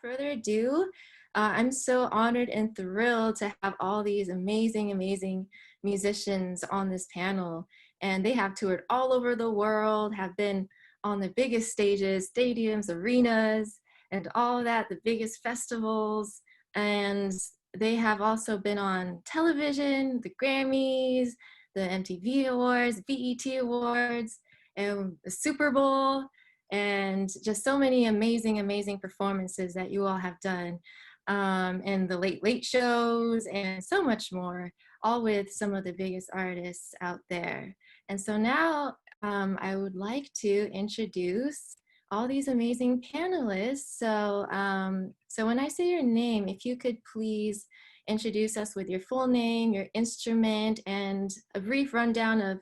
further ado, I'm so honored and thrilled to have all these amazing, amazing musicians on this panel. And they have toured all over the world, have been on the biggest stages, stadiums, arenas, and all of that, the biggest festivals. And they have also been on television, the Grammys, the MTV Awards, BET Awards, and the Super Bowl, and just so many amazing, amazing performances that you all have done, and the late late shows and so much more, all with some of the biggest artists out there. And so now I would like to introduce all these amazing panelists. So when I say your name, if you could please introduce us with your full name, your instrument, and a brief rundown of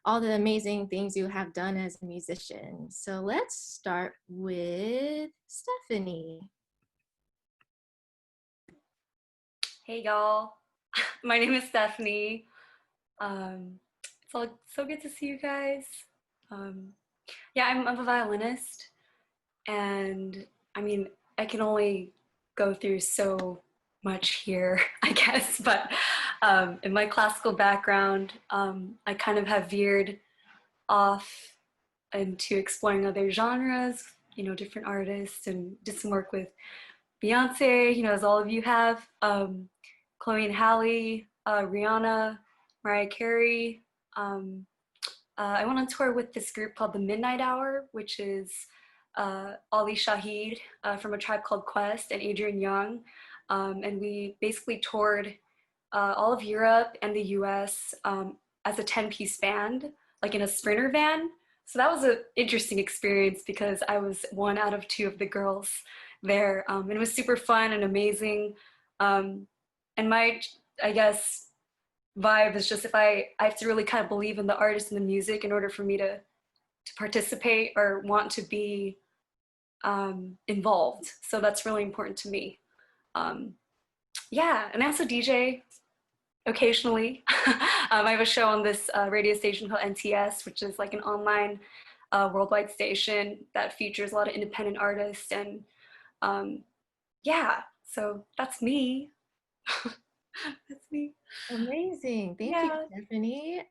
all the amazing things you have done as a musician. So let's start with Stephanie. Hey y'all, my name is Stephanie. It's so good to see you guys. Yeah, I'm a violinist, and I mean, I can only go through so much here, I guess, but in my classical background, I kind of have veered off into exploring other genres, you know, different artists, and did some work with Beyoncé, you know, as all of you have, Chloe and Halle, Rihanna, Mariah Carey. I went on tour with this group called the Midnight Hour, which is Ali Shaheed from A Tribe Called Quest and Adrian Young. And we basically toured all of Europe and the US as a 10-piece band, like in a Sprinter van. So that was an interesting experience because I was one out of two of the girls there. And it was super fun and amazing. And my, I guess, vibe is just I have to really kind of believe in the artist and the music in order for me to participate or want to be involved. So that's really important to me. Yeah, and I also DJ occasionally. I have a show on this radio station called NTS, which is like an online worldwide station that features a lot of independent artists. And yeah, so that's me. That's me. Amazing. Thank you, Stephanie.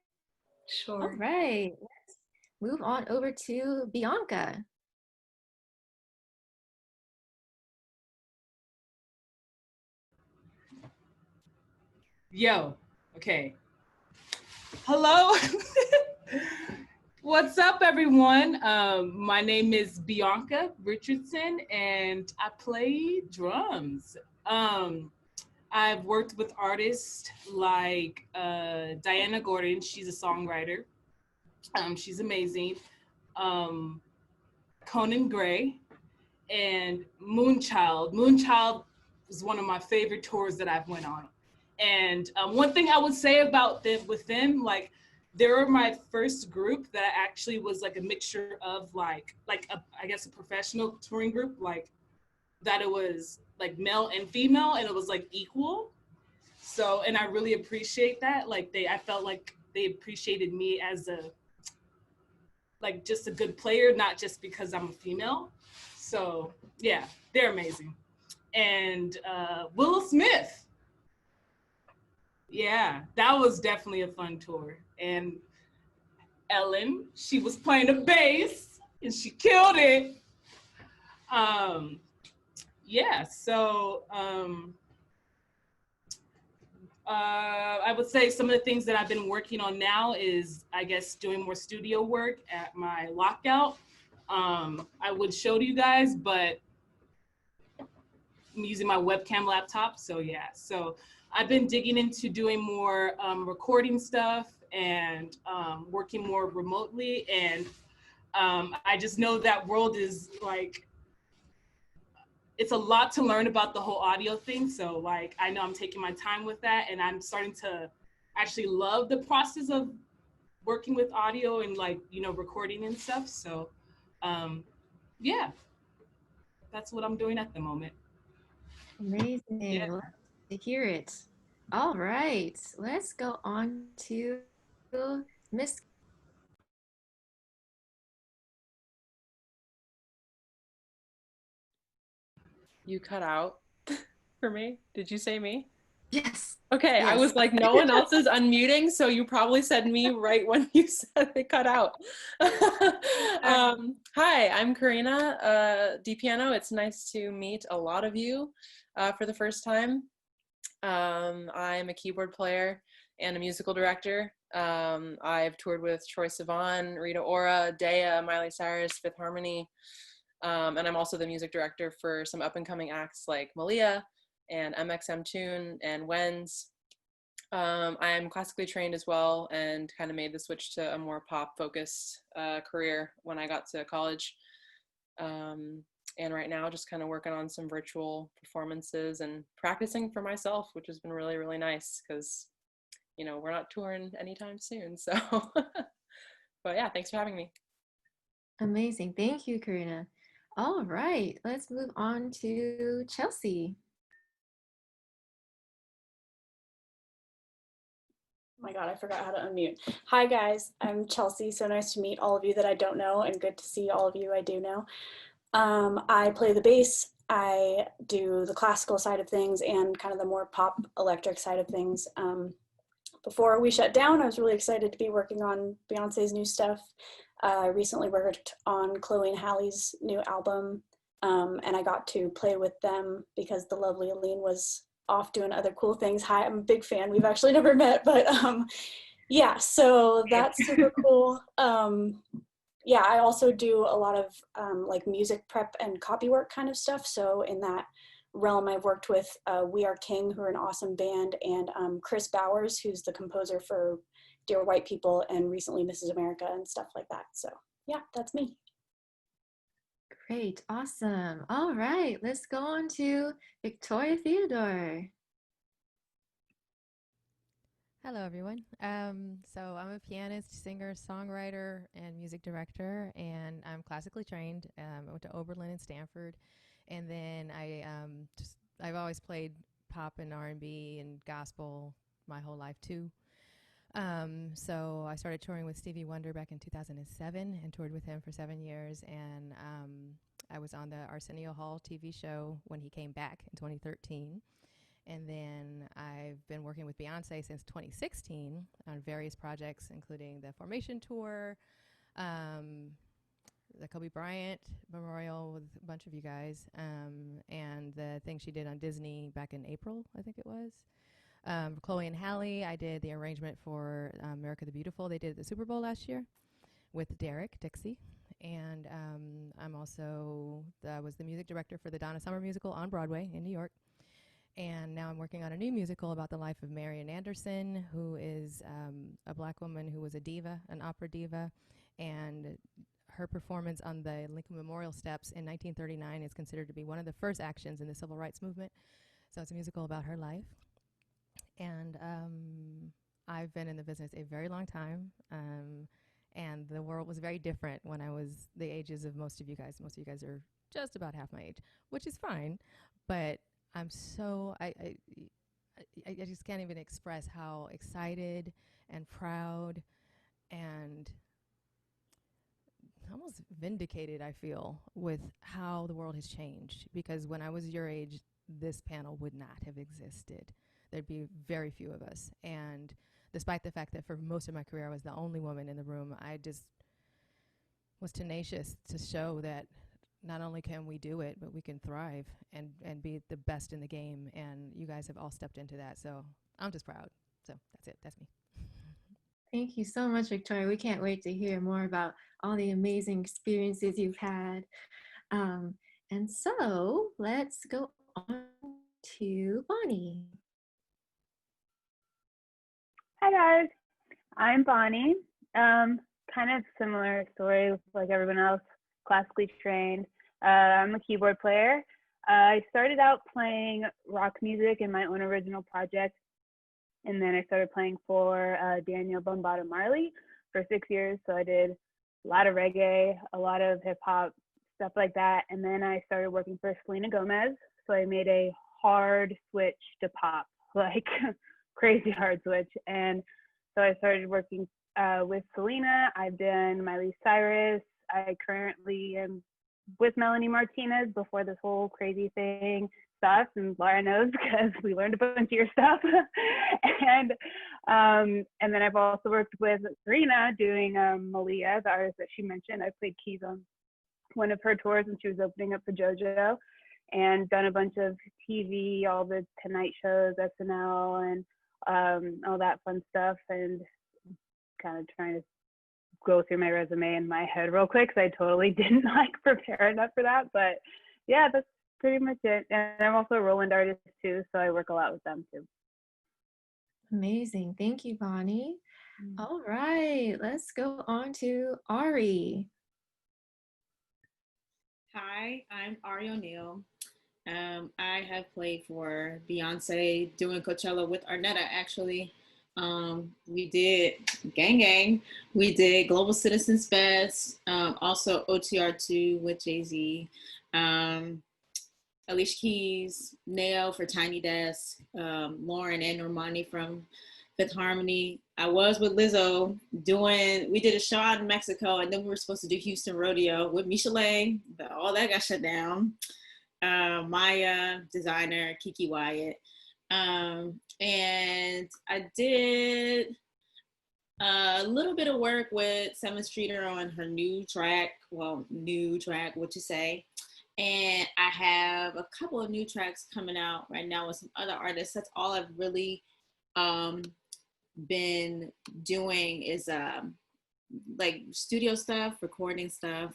Sure. All right, let's move on over to Bianca. Yo, okay. Hello. What's up, everyone? My name is Bianca Richardson, and I play drums. I've worked with artists like Diana Gordon. She's a songwriter. She's amazing. Conan Gray and Moonchild. Moonchild was one of my favorite tours that I've went on. And one thing I would say about them, with them, like, they were my first group that actually was like a mixture of I guess a professional touring group, like that it was like male and female and it was like equal. So, and I really appreciate that. Like I felt like they appreciated me as just a good player, not just because I'm a female. So yeah, they're amazing. And Will Smith. Yeah, that was definitely a fun tour. And Ellen, she was playing the bass and she killed it. Yeah, so I would say some of the things that I've been working on now is, I guess, doing more studio work at my lockout. I would show to you guys, but I'm using my webcam laptop, so yeah. So I've been digging into doing more recording stuff and working more remotely. And I just know that world is like, it's a lot to learn about the whole audio thing. So like, I know I'm taking my time with that, and I'm starting to actually love the process of working with audio and like, you know, recording and stuff. So yeah, that's what I'm doing at the moment. Amazing. Yeah. Love to hear it. All right, let's go on to Miss. You cut out for me. Did you say me? Yes. Okay, I Yes. was like, no one else is unmuting, so you probably said me right when you said it cut out. Hi, I'm Karina DePiano. It's nice to meet a lot of you for the first time. I'm a keyboard player and a musical director. I've toured with Troye Sivan, Rita Ora, Dea, Miley Cyrus, Fifth Harmony, and I'm also the music director for some up-and-coming acts like Malia and MXM Tune and Wen's. I'm classically trained as well and kind of made the switch to a more pop-focused career when I got to college. And right now just kind of working on some virtual performances and practicing for myself, which has been really, really nice because, you know, we're not touring anytime soon. So, but yeah, thanks for having me. Amazing. Thank you, Karina. All right, let's move on to Chelsea. Oh my God, I forgot how to unmute. Hi guys, I'm Chelsea. So nice to meet all of you that I don't know and good to see all of you I do know. I play the bass, I do the classical side of things and kind of the more pop electric side of things. Before we shut down, I was really excited to be working on Beyonce's new stuff. I recently worked on Chloe and Halle's new album, and I got to play with them because the lovely Lynn was off doing other cool things. Hi, I'm a big fan. We've actually never met, but yeah, so that's super cool. Yeah, I also do a lot of like music prep and copy work kind of stuff. So in that realm, I've worked with We Are King, who are an awesome band, and Chris Bowers, who's the composer for Dear White People and recently Mrs. America and stuff like that. So yeah, that's me. Great, awesome. All right, let's go on to Victoria Theodore. Hello, everyone. So I'm a pianist, singer, songwriter, and music director, and I'm classically trained. I went to Oberlin and Stanford, and then I've always played pop and R&B and gospel my whole life too. So I started touring with Stevie Wonder back in 2007 and toured with him for 7 years, and I was on the Arsenio Hall TV show when he came back in 2013. And then I've been working with Beyoncé since 2016 on various projects, including the Formation Tour, the Kobe Bryant Memorial with a bunch of you guys, and the thing she did on Disney back in April, I think it was. Chloe and Halle, I did the arrangement for America the Beautiful. They did the Super Bowl last year with Derek Dixie. And I'm also was the music director for the Donna Summer musical on Broadway in New York. And now I'm working on a new musical about the life of Marian Anderson, who is a Black woman who was a diva, an opera diva. And her performance on the Lincoln Memorial Steps in 1939 is considered to be one of the first actions in the Civil Rights Movement. So it's a musical about her life. And I've been in the business a very long time. And the world was very different when I was the ages of most of you guys. Most of you guys are just about half my age, which is fine. But I'm so, I just can't even express how excited and proud and almost vindicated I feel with how the world has changed. Because when I was your age, this panel would not have existed. There'd be very few of us. And despite the fact that for most of my career I was the only woman in the room, I just was tenacious to show that not only can we do it, but we can thrive and be the best in the game. And you guys have all stepped into that. So I'm just proud. So that's it. That's me. Thank you so much, Victoria. We can't wait to hear more about all the amazing experiences you've had. And so let's go on to Bonnie. Hi guys, I'm Bonnie. Kind of similar story like everyone else, classically trained. I'm a keyboard player. I started out playing rock music in my own original project, and then I started playing for Daniel Bombado Marley for 6 years. So I did a lot of reggae, a lot of hip hop, stuff like that. And then I started working for Selena Gomez. So I made a hard switch to pop, like crazy hard switch. And so I started working with Selena. I've done Miley Cyrus. I currently am with Melanie Martinez before this whole crazy thing stuff, and Laura knows because we learned a bunch of your stuff. And then I've also worked with Karina doing Malia, the artist that she mentioned. I played keys on one of her tours when she was opening up for JoJo, and done a bunch of TV, all the Tonight shows, SNL, and all that fun stuff, and kind of trying to go through my resume in my head real quick because I totally didn't like prepare enough for that. But yeah, that's pretty much it. And I'm also a Roland artist too, so I work a lot with them too. Amazing. Thank you, Bonnie. All right, let's go on to Ari. Hi, I'm Ari O'Neill. I have played for Beyonce doing Coachella with Arnetta, actually. We did Gang Gang. We did Global Citizens Fest. Also OTR2 with Jay-Z. Alicia Keys, Nail for Tiny Desk. Lauren and Normani from Fifth Harmony. I was with Lizzo we did a show out in Mexico, and then we were supposed to do Houston Rodeo with Michel'Le, but all that got shut down. Maya, designer, Kiki Wyatt. And I did a little bit of work with 7th Streeter on her new track, what you say. And I have a couple of new tracks coming out right now with some other artists. That's all I've really been doing is like studio stuff, recording stuff.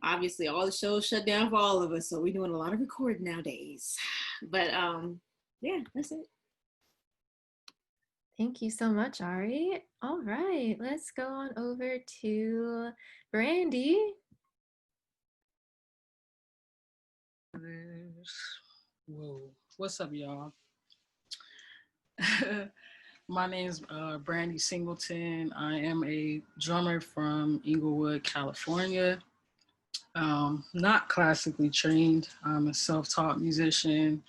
Obviously all the shows shut down for all of us, so we're doing a lot of recording nowadays. But yeah, that's it. Thank you so much, Ari. All right, let's go on over to Brandi. Whoa, what's up, y'all? My name is Brandi Singleton. I am a drummer from Inglewood, California. Not classically trained. I'm a self-taught musician.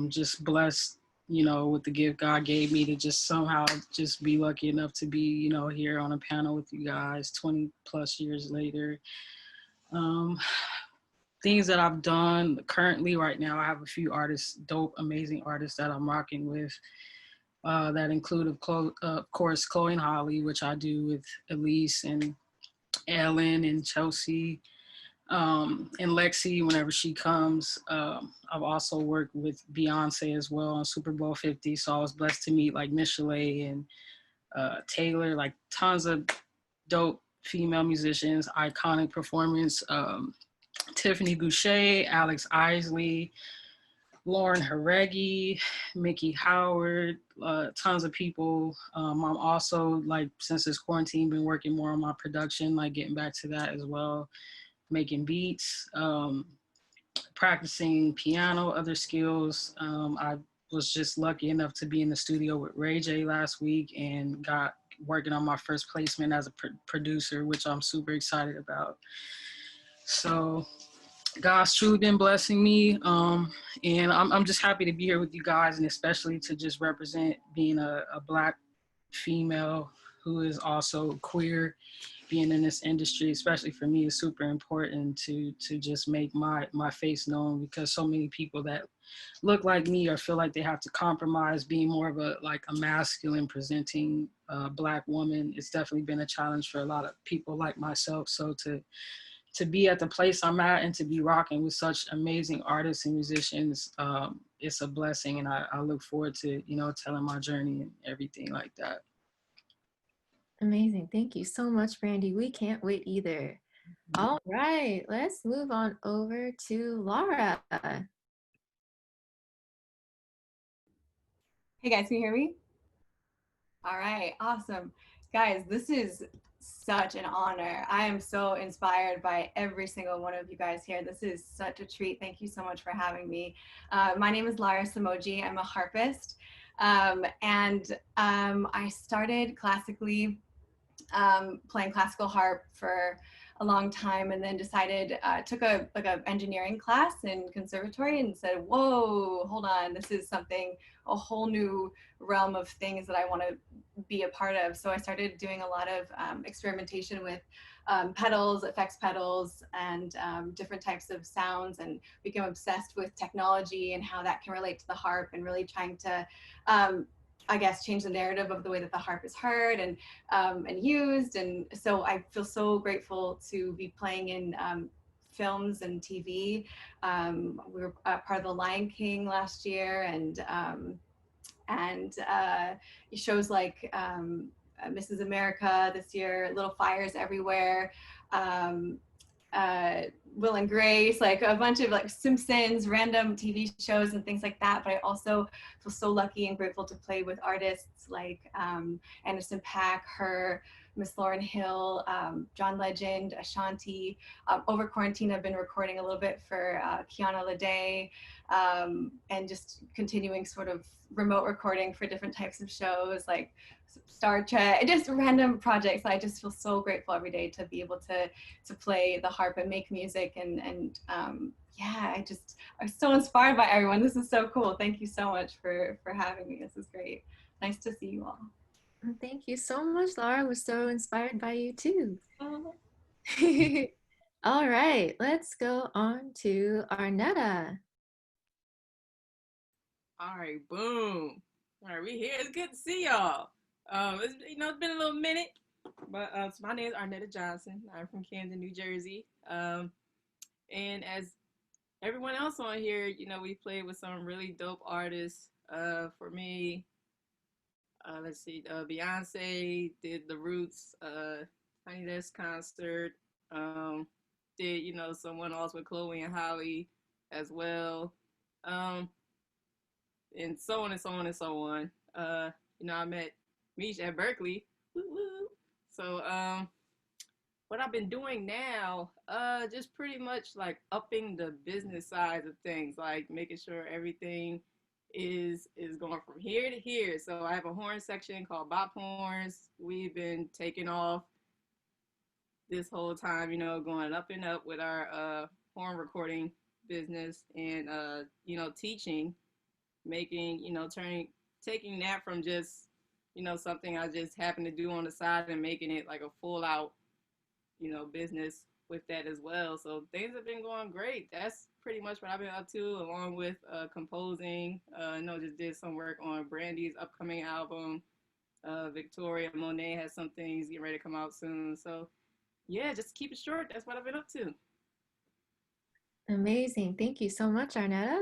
Just blessed, with the gift God gave me to just somehow just be lucky enough to be, here on a panel with you guys 20 plus years later. Things that I've done currently right now, I have a few artists, dope, amazing artists that I'm rocking with. That include, of course, Chloe and Halle, which I do with Elise and Ellen and Chelsea, and Lexii whenever she comes. I've also worked with Beyonce as well on Super Bowl 50, so I was blessed to meet like Michel'Le and Taylor, like tons of dope female musicians, iconic performance. Tiffany Boucher, Alex Isley, Lauren Haregi, Mickey Howard, tons of people. I'm also, like, since this quarantine, been working more on my production, like getting back to that as well, making beats, practicing piano, other skills. I was just lucky enough to be in the studio with Ray J last week and got working on my first placement as a producer, which I'm super excited about. So God's truly been blessing me, and I'm just happy to be here with you guys, and especially to just represent being a Black female who is also queer. Being in this industry, especially for me, is super important to just make my face known, because so many people that look like me or feel like they have to compromise being more of a masculine presenting Black woman. It's definitely been a challenge for a lot of people like myself. So to be at the place I'm at and to be rocking with such amazing artists and musicians, it's a blessing, and I look forward to, telling my journey and everything like that. Amazing. Thank you so much, Brandi. We can't wait either. All right, let's move on over to Laura. Hey guys, can you hear me? All right, awesome. Guys, this is such an honor. I am so inspired by every single one of you guys here. This is such a treat. Thank you so much for having me. My name is Lara Samoji. I'm a harpist. And I started classically playing classical harp for a long time, and then decided, took a engineering class in conservatory and said, whoa, hold on, this is a whole new realm of things that I want to be a part of. So I started doing a lot of experimentation with pedals, effects pedals, and different types of sounds, and became obsessed with technology and how that can relate to the harp, and really trying to I guess change the narrative of the way that the harp is heard and used. And so I feel so grateful to be playing in films and TV. We were part of The Lion King last year, and shows like Mrs. America this year, Little Fires Everywhere, Will and Grace, like a bunch of like Simpsons, random TV shows and things like that. But I also feel so lucky and grateful to play with artists like Anderson .Paak, Her, Miss Lauryn Hill, John Legend, Ashanti. Over quarantine, I've been recording a little bit for Kiana Lede, and just continuing sort of remote recording for different types of shows like Star Trek, just random projects. I just feel so grateful every day to be able to play the harp and make music, and yeah, I'm so inspired by everyone. This is so cool. Thank you so much for having me. This is great. Nice to see you all. Thank you so much, Laura. We're so inspired by you too. All right, let's go on to Arnetta. All right, boom. All right, we here. It's good to see y'all. It's been a little minute, but so my name is Arnetta Johnson. I'm from Camden, New Jersey. And as everyone else on here, we played with some really dope artists. For me, let's see, Beyoncé did the Roots, Tiny Desk concert. Did someone else with Chloe and Halle as well. And so on and so on and so on. I met Mish at Berkeley. Woo-woo. So what I've been doing now, just pretty much like upping the business side of things, like making sure everything is going from here to here. So I have a horn section called Bop Horns. We've been taking off this whole time, going up and up with our horn recording business, and teaching, making, taking that from just, something I just happen to do on the side and making it like a full out, business with that as well. So things have been going great. That's pretty much what I've been up to, along with composing. Just did some work on Brandi's upcoming album. Victoria Monet has some things getting ready to come out soon. So yeah, just keep it short. That's what I've been up to. Amazing. Thank you so much, Arnetta.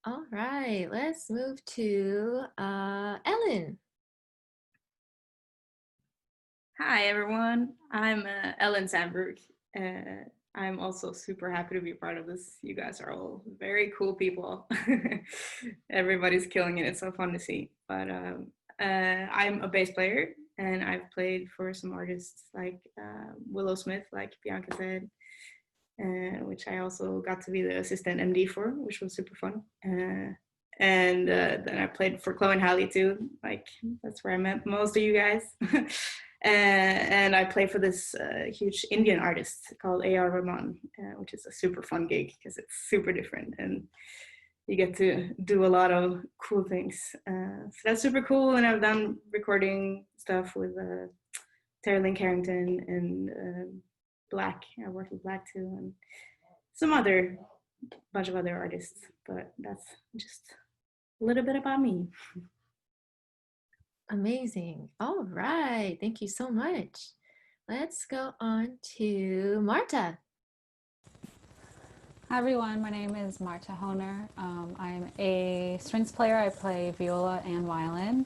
All right, let's move to Ellen. Hi, everyone. I'm Ellen Sandberg. I'm also super happy to be a part of this. You guys are all very cool people. Everybody's killing it. It's so fun to see. But I'm a bass player, and I've played for some artists like Willow Smith, like Bianca said, which I also got to be the assistant MD for, which was super fun. And then I played for Chloe and Halle too. Like, that's where I met most of you guys. And I play for this huge Indian artist called A.R. Rahman, which is a super fun gig because it's super different and you get to do a lot of cool things. So that's super cool. And I've done recording stuff with Terri Lynn Carrington and Black. I worked with Black too, and some bunch of other artists. But that's just a little bit about me. Amazing. All right. Thank you so much. Let's go on to Marta. Hi, everyone. My name is Marta Honer. I'm a strings player. I play viola and violin.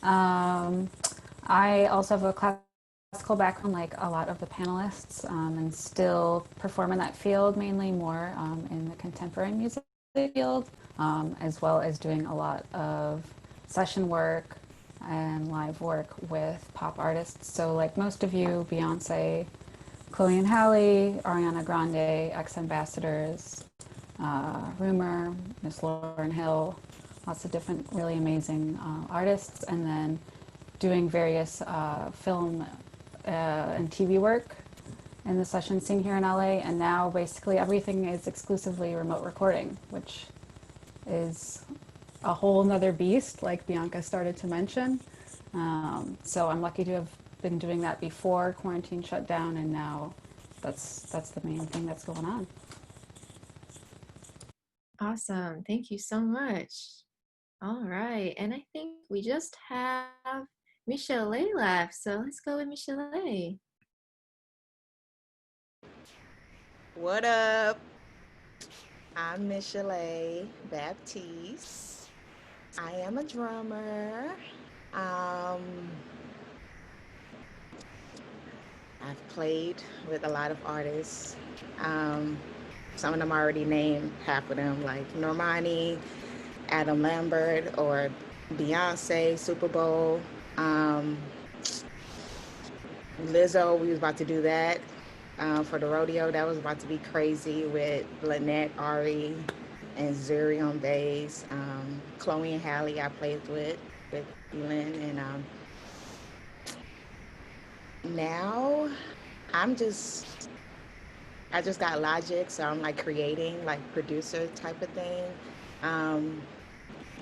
I also have a classical background like a lot of the panelists, and still perform in that field, mainly more in the contemporary music field, as well as doing a lot of session work and live work with pop artists. So like most of you, Beyoncé, Chloe and Halle, Ariana Grande, X Ambassadors, Rumor, Miss Lauryn Hill, lots of different really amazing artists, and then doing various film and TV work in the session scene here in LA. And now basically everything is exclusively remote recording, which is a whole nother beast, like Bianca started to mention. So I'm lucky to have been doing that before quarantine shut down, and now that's the main thing that's going on. Awesome. Thank you so much. All right. And I think we just have Michel'Le left. So let's go with Michel'Le. What up? I'm Michel'Le Baptiste. I am a drummer. I've played with a lot of artists. Some of them I already named, half of them, like Normani, Adam Lambert, or Beyoncé, Super Bowl. Lizzo, we was about to do that for the rodeo. That was about to be crazy with Lynette, Ari, and Zuri on bass. Chloe and Halle I played with Lynn. And now I just got Logic, so I'm like creating like producer type of thing.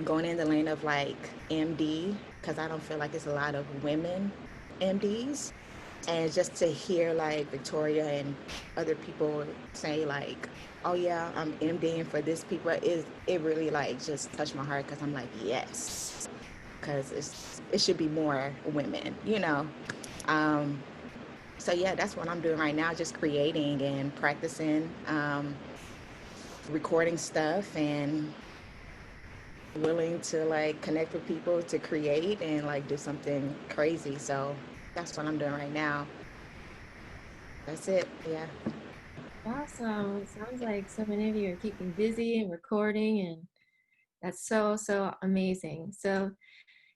Going in the lane of like MD, because I don't feel like it's a lot of women MDs. And just to hear like Victoria and other people say like, oh yeah, I'm MDing for this people, it really like just touched my heart, because I'm like, yes, because it should be more women, you know. So yeah, that's what I'm doing right now, just creating and practicing, recording stuff, and willing to like connect with people to create and like do something crazy. So that's what I'm doing right now. That's it. Yeah. Awesome. It sounds like so many of you are keeping busy and recording, and that's so amazing. So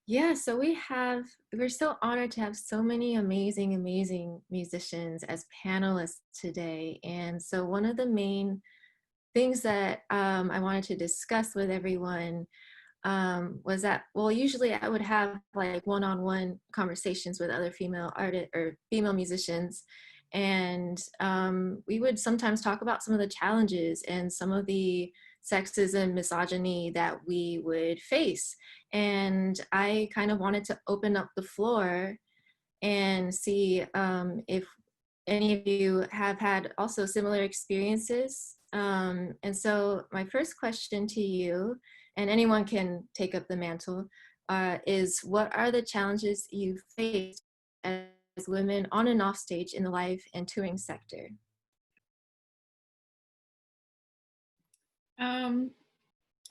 yeah, so we're so honored to have so many amazing musicians as panelists today. And so one of the main things that I wanted to discuss with everyone was that, well, usually I would have like one-on-one conversations with other female artists or female musicians, and we would sometimes talk about some of the challenges and some of the sexism, misogyny that we would face. And I kind of wanted to open up the floor and see if any of you have had also similar experiences. And so my first question to you, and anyone can take up the mantle, is what are the challenges you faced as women on and off stage in the live and touring sector?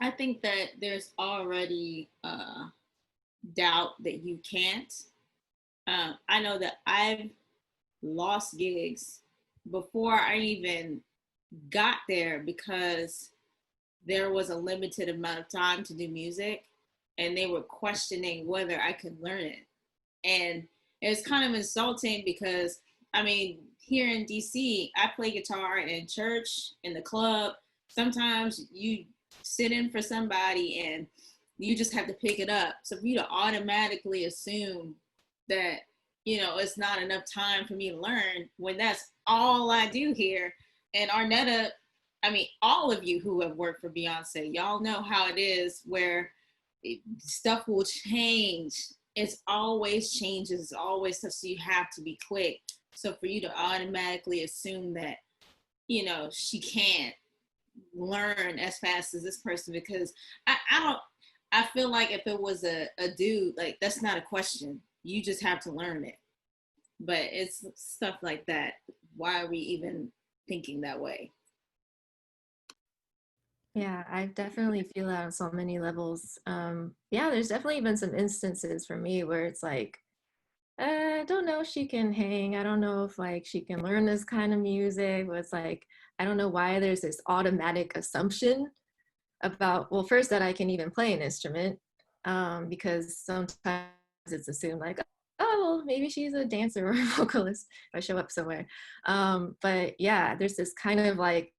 I think that there's already doubt that you can't. I know that I've lost gigs before I even got there because there was a limited amount of time to do music, and they were questioning whether I could learn it. And it was kind of insulting because, I mean, here in DC, I play guitar in church, in the club. Sometimes you sit in for somebody and you just have to pick it up. So for you to automatically assume that, you know, it's not enough time for me to learn when that's all I do here. And Arnetta, I mean, all of you who have worked for Beyonce, y'all know how it is where stuff will change. It's always changes, it's always stuff, so you have to be quick. So for you to automatically assume that, you know, she can't learn as fast as this person, because I feel like if it was a dude, like, that's not a question. You just have to learn it. But it's stuff like that. Why are we even thinking that way? Yeah, I definitely feel that on so many levels. Yeah, there's definitely been some instances for me where it's like, I don't know if she can hang. I don't know if like she can learn this kind of music. But it's like, I don't know why there's this automatic assumption about, well, first that I can even play an instrument, because sometimes it's assumed like, oh, well, maybe she's a dancer or a vocalist if I show up somewhere. But yeah, there's this kind of like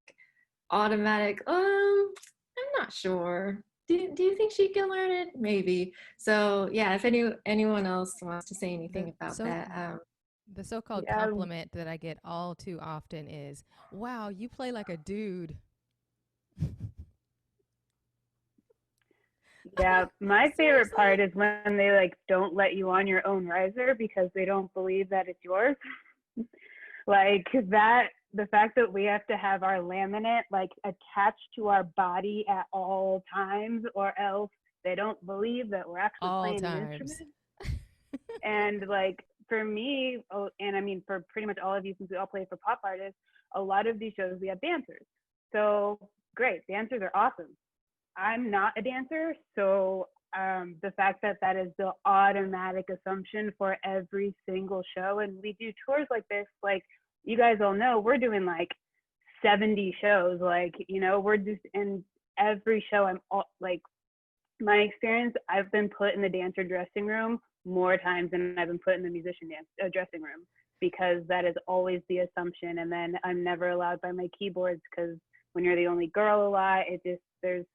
automatic, I'm not sure. Do you think she can learn it? Maybe. So yeah, if anyone else wants to say anything about that. The so-called compliment that I get all too often is, wow, you play like a dude. Yeah, my favorite Seriously? part is when they like don't let you on your own riser because they don't believe that it's yours. Like that, the fact that we have to have our laminate like attached to our body at all times, or else they don't believe that we're actually All playing the times. instrument. And like for me, oh, and I mean for pretty much all of you, since we all play for pop artists, a lot of these shows we have dancers. So great, dancers are awesome. I'm not a dancer, so the fact that that is the automatic assumption for every single show, and we do tours like this, like you guys all know, we're doing like 70 shows, like we're just in every show. I'm all like my experience. I've been put in the dancer dressing room more times than I've been put in the musician dressing room because that is always the assumption, and then I'm never allowed by my keyboards because when you're the only girl a lot, it just there's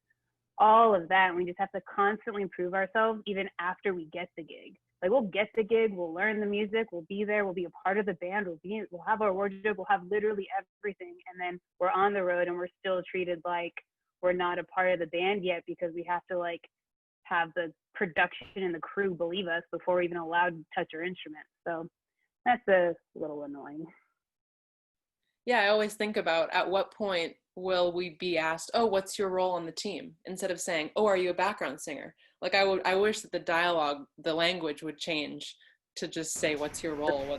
all of that. And we just have to constantly improve ourselves even after we get the gig. Like we'll get the gig, we'll learn the music, we'll be there, we'll be a part of the band, we'll have our wardrobe, we'll have literally everything. And then we're on the road and we're still treated like we're not a part of the band yet because we have to like have the production and the crew believe us before we're even allowed to touch our instrument. So that's a little annoying. Yeah, I always think about at what point will we be asked, oh, what's your role on the team? Instead of saying, oh, are you a background singer? Like I wish that the dialogue, the language would change to just say, what's your role?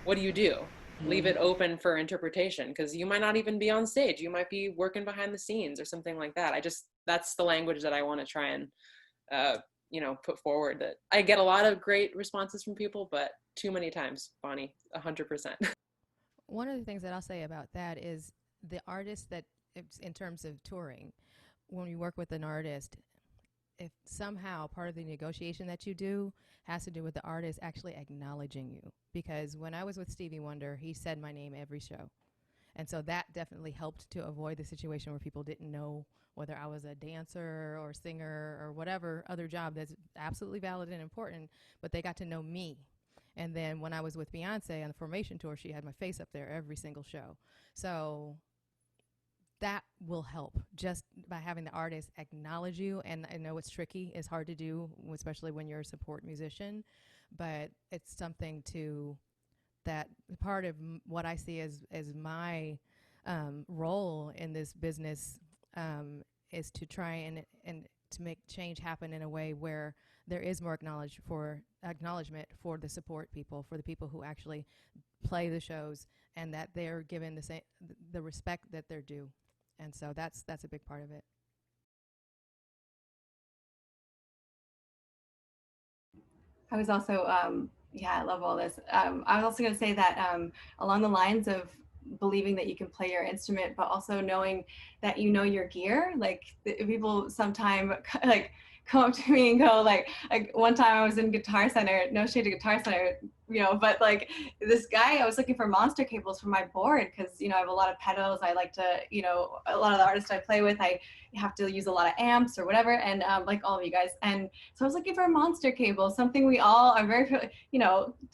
What do you do? Leave it open for interpretation because you might not even be on stage. You might be working behind the scenes or something like that. That's the language that I want to try and, put forward. That I get a lot of great responses from people, but too many times, Bonnie, 100%. One of the things that I'll say about that is the artist that, in terms of touring, when you work with an artist, if somehow part of the negotiation that you do has to do with the artist actually acknowledging you. Because when I was with Stevie Wonder, he said my name every show. And so that definitely helped to avoid the situation where people didn't know whether I was a dancer or singer or whatever other job that's absolutely valid and important, but they got to know me. And then when I was with Beyonce on the Formation Tour, she had my face up there every single show. So that will help just by having the artist acknowledge you. And I know it's tricky, it's hard to do, especially when you're a support musician, but it's something that part of what I see as my role in this business is to try and to make change happen in a way where there is more acknowledgement for the support people, for the people who actually play the shows, and that they're given the respect that they're due. And so that's a big part of it. I was also, I love all this. I was also going to say that along the lines of believing that you can play your instrument, but also knowing that you know your gear. Like people sometimes like come up to me and go like one time I was in Guitar Center, no shade to Guitar Center, but like this guy, I was looking for monster cables for my board because I have a lot of pedals. I like to, a lot of the artists I play with, I have to use a lot of amps or whatever, and like all of you guys. And so I was looking for a monster cable, something we all are very,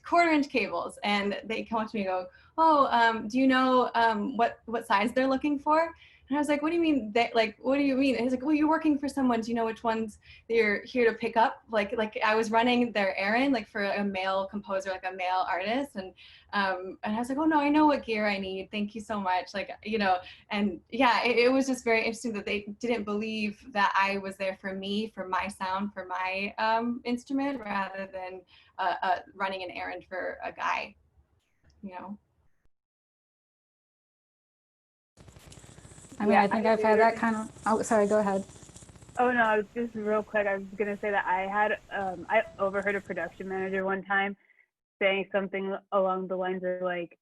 quarter-inch cables. And they come up to me and go, oh, do you know what size they're looking for? And I was like, what do you mean? What do you mean? And he's like, well, you're working for someone. Do you know which ones they're here to pick up? Like I was running their errand, like for a male composer, like a male artist. And I was like, oh no, I know what gear I need. Thank you so much. And yeah, it was just very interesting that they didn't believe that I was there for me, for my sound, for my instrument, rather than running an errand for a guy, I mean, I think I've had that kind of, oh, sorry, go ahead. Oh no, I was just real quick. I was gonna say that I overheard a production manager one time saying something along the lines of like,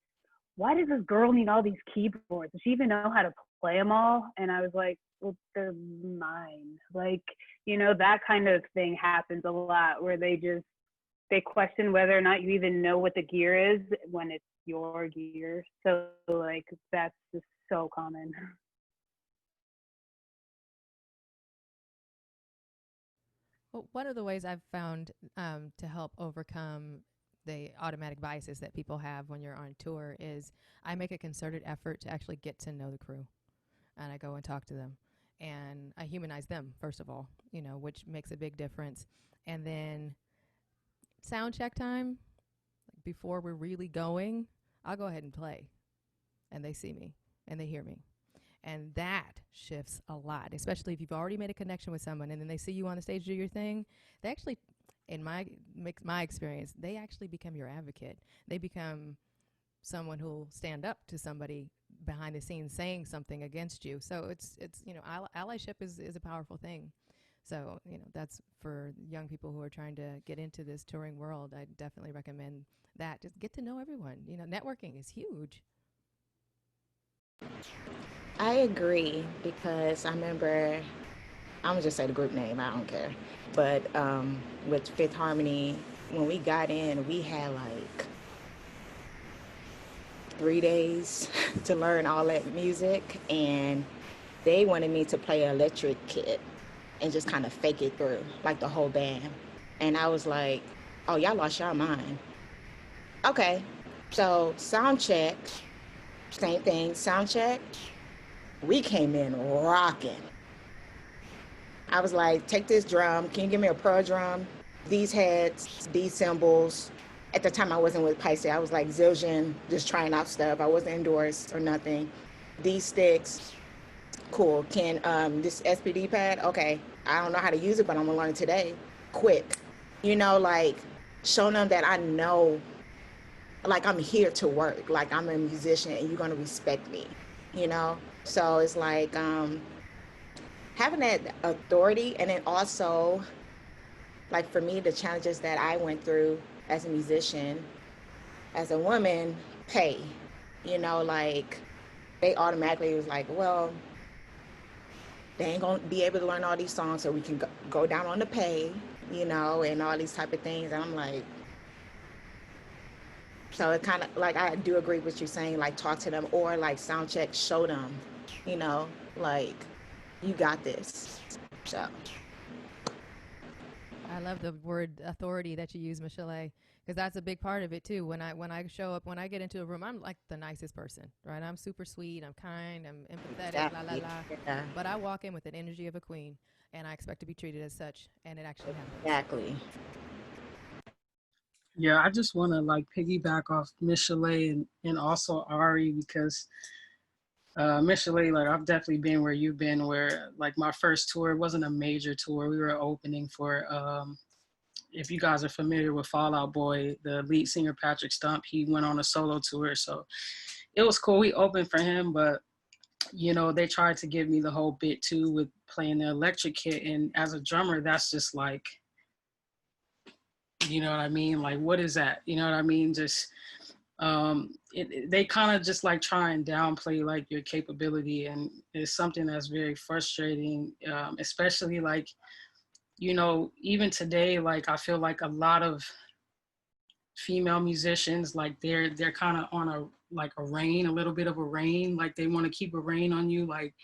"Why does this girl need all these keyboards? Does she even know how to play them all?" And I was like, "Well, they're mine." Like, that kind of thing happens a lot where they question whether or not you even know what the gear is when it's your gear. So like that's just so common. Well, one of the ways I've found to help overcome the automatic biases that people have when you're on tour is I make a concerted effort to actually get to know the crew, and I go and talk to them. and I humanize them, first of all, which makes a big difference. And then sound check time, before we're really going, I'll go ahead and play, and they see me and they hear me. And that shifts a lot, especially if you've already made a connection with someone and then they see you on the stage do your thing. They actually, in my experience, they actually become your advocate. They become someone who'll stand up to somebody behind the scenes saying something against you. So it's allyship is a powerful thing. So, that's for young people who are trying to get into this touring world. I definitely recommend that. Just get to know everyone. Networking is huge. I agree, because I remember, I'm gonna just say the group name, I don't care. But with Fifth Harmony, when we got in, we had like 3 days to learn all that music, and they wanted me to play an electric kit and just kind of fake it through, like the whole band. And I was like, oh, y'all lost your mind. Okay, so sound check, same thing, sound check. We came in rocking. I was like, take this drum, can you give me a pearl drum? These heads, these cymbals. At the time I wasn't with Pisces, I was like Zildjian, just trying out stuff. I wasn't endorsed or nothing. These sticks, cool. Can this SPD pad, okay. I don't know how to use it, but I'm gonna learn today, quick. Like showing them that I know, like I'm here to work, like I'm a musician and you're gonna respect me, So it's like having that authority, and then also, like for me, the challenges that I went through as a musician, as a woman, pay, like they automatically was like, well, they ain't gonna be able to learn all these songs, so we can go down on the pay, and all these type of things. And I'm like, so it kind of like, I do agree with you saying, like talk to them, or like sound check, show them, like you got this. So I love the word authority that you use, Michel'Le, because that's a big part of it too. When I show up, when I get into a room, I'm like the nicest person, right? I'm super sweet, I'm kind, I'm empathetic, exactly. Yeah. But I walk in with an energy of a queen, and I expect to be treated as such, and it actually happens. Exactly. Yeah, I just want to like piggyback off Michel'Le and also Ari, because Michel'Le, like I've definitely been where you've been, where like my first tour wasn't a major tour. We were opening for, if you guys are familiar with Fall Out Boy, the lead singer Patrick Stump, he went on a solo tour. So it was cool. We opened for him, but they tried to give me the whole bit too with playing the electric kit. And as a drummer, that's just like, you know what I mean? Like, what is that? You know what I mean? Just, they kind of just like try and downplay like your capability, and it's something that's very frustrating, especially like, even today, like I feel like a lot of female musicians, like they're kind of on a little bit of a rein, like they want to keep a rein on you, like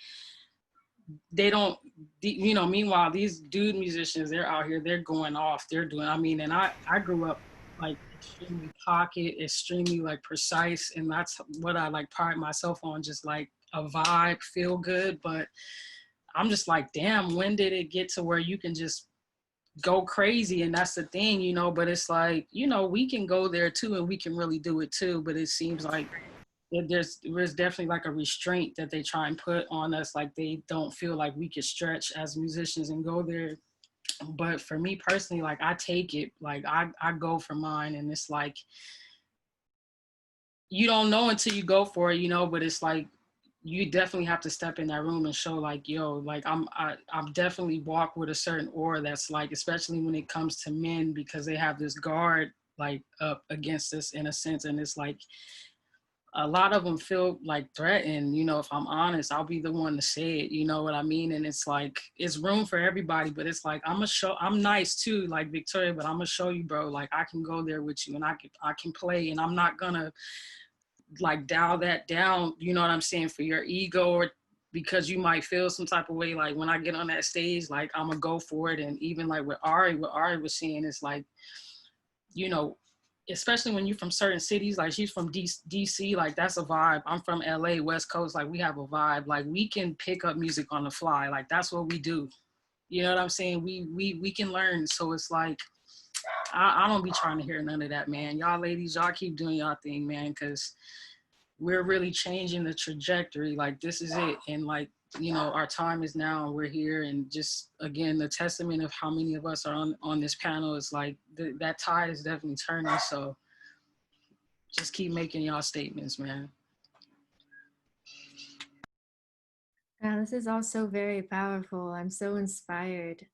they don't, meanwhile these dude musicians, they're out here, they're going off, they're doing, and I grew up like extremely pocket, extremely like precise, and that's what I like pride myself on, just like a vibe, feel good. But I'm just like, damn, when did it get to where you can just go crazy? And that's the thing, but it's like, we can go there too, and we can really do it too, but it seems like there's definitely like a restraint that they try and put on us, like they don't feel like we could stretch as musicians and go there. But for me personally, like I take it, like I go for mine, and it's like, you don't know until you go for it, but it's like, you definitely have to step in that room and show like, yo, like I'm definitely walk with a certain aura that's like, especially when it comes to men, because they have this guard like up against us in a sense. And it's like, a lot of them feel like threatened, if I'm honest, I'll be the one to say it, you know what I mean? And it's like, it's room for everybody, but it's like, I'm nice too, like Victoria, but I'm gonna show you, bro, like I can go there with you, and I can play, and I'm not gonna like dial that down, you know what I'm saying, for your ego, or because you might feel some type of way. Like when I get on that stage, like I'm gonna go for it. And even like what Ari was saying, is like, especially when you're from certain cities, like she's from DC, like that's a vibe. I'm from LA, West Coast, like we have a vibe. Like we can pick up music on the fly. Like that's what we do. You know what I'm saying? We can learn. So it's like, I don't be trying to hear none of that, man. Y'all ladies, y'all keep doing y'all thing, man, because we're really changing the trajectory. Like this is it. And like, you know, our time is now and we're here. And just, again, the testament of how many of us are on this panel is like, that tide is definitely turning. So just keep making y'all statements, man. Yeah, this is also very powerful. I'm so inspired.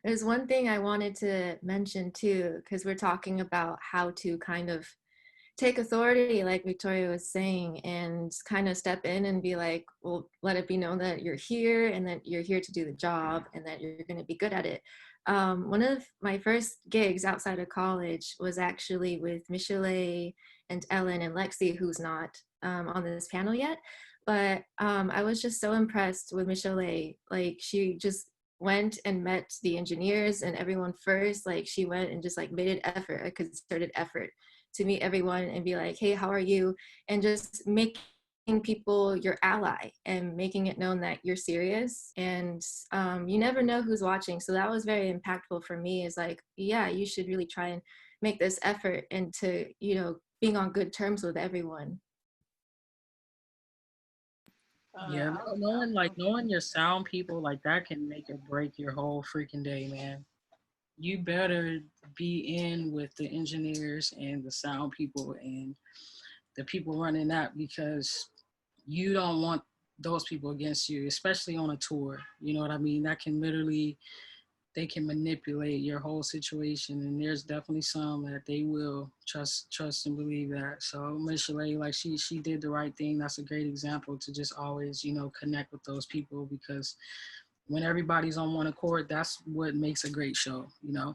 There's one thing I wanted to mention too, because we're talking about how to kind of take authority, like Victoria was saying, and kind of step in and be like, well, let it be known that you're here and that you're here to do the job and that you're going to be good at it. One of my first gigs outside of college was actually with Michel'Le and Ellen and Lexii, who's not on this panel yet. But I was just so impressed with Michel'Le. Like she just went and met the engineers and everyone first. Like she went and just like made an effort, a concerted effort to meet everyone and be like, hey, how are you? And just making people your ally and making it known that you're serious. And you never know who's watching. So that was very impactful for me, is like, yeah, you should really try and make this effort into, you know, being on good terms with everyone. Yeah, knowing your sound people, like that can make or break your whole freaking day, man. You better be in with the engineers and the sound people and the people running that, because you don't want those people against you, especially on a tour. You know what I mean? That can literally, they can manipulate your whole situation, and there's definitely some that they will trust and believe that. So Michel'Le, like she did the right thing. That's a great example to just always, you know, connect with those people, because when everybody's on one accord, that's what makes a great show, you know.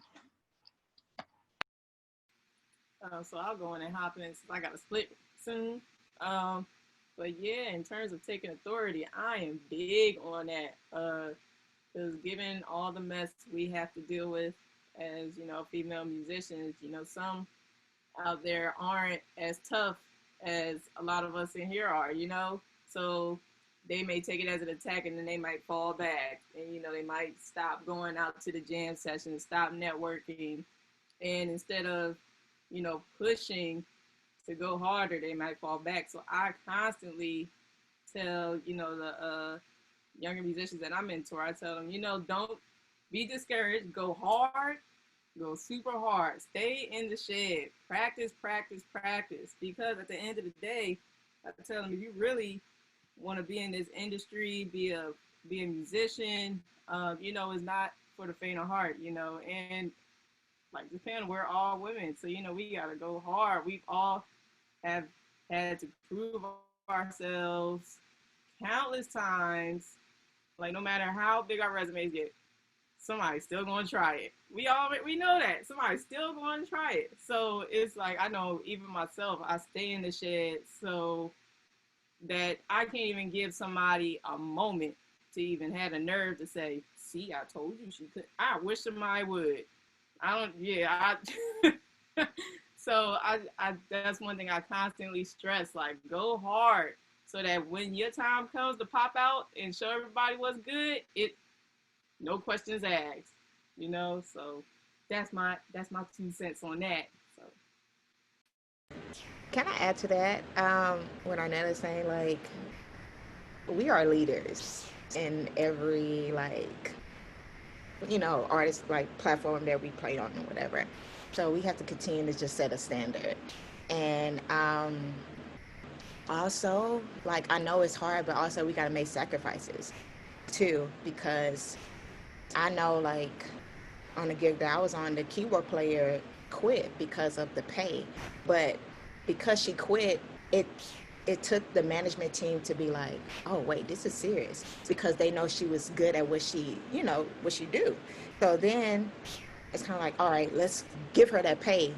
So I'll go in and hop in since I got a split soon. But yeah, in terms of taking authority, I am big on that. Because given all the mess we have to deal with as, you know, female musicians, you know, some out there aren't as tough as a lot of us in here are, you know? So they may take it as an attack and then they might fall back. And, you know, they might stop going out to the jam sessions, stop networking. And instead of, you know, pushing to go harder, they might fall back. So I constantly tell, you know, the younger musicians that I mentor, I tell them, you know, don't be discouraged, go hard, go super hard, stay in the shed, practice, because at the end of the day, I tell them, if you really want to be in this industry, be a musician, you know, it's not for the faint of heart, you know. And like Japan, we're all women, so, you know, we got to go hard. We've all have had to prove ourselves countless times. Like, no matter how big our resumes get, somebody's still going to try it. We know that. Somebody's still going to try it. So it's like, I know even myself, I stay in the shed so that I can't even give somebody a moment to even have the nerve to say, see, I told you she could. I wish somebody would. So I that's one thing I constantly stress, like, go hard so that when your time comes to pop out and show everybody what's good, no questions asked, you know. So that's my 2 cents on that. So can I add to that? What Arnetta's saying, like, we are leaders in every, like, you know, artist, like, platform that we play on or whatever. So we have to continue to just set a standard. And also, like, I know it's hard, but also we got to make sacrifices too, because I know, like, on the gig that I was on, the keyboard player quit because of the pay. But because she quit, it took the management team to be like, oh, wait, this is serious, because they know she was good at what she, you know, what she do. So then it's kind of like, all right, let's give her that pay.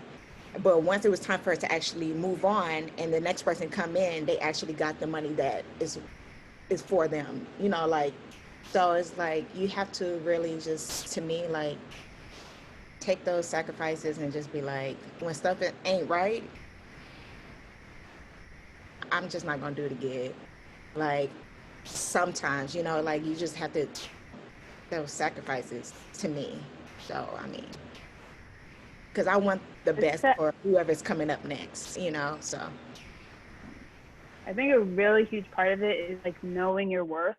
But once it was time for her to actually move on and the next person come in, they actually got the money that is for them, you know, like. So it's like, you have to really just, to me, like, take those sacrifices and just be like, when stuff ain't right, I'm just not gonna do it again. Like, sometimes, you know, like you just have to, those sacrifices to me. So, I mean, because I want the best for whoever's coming up next, you know, so. I think a really huge part of it is like knowing your worth,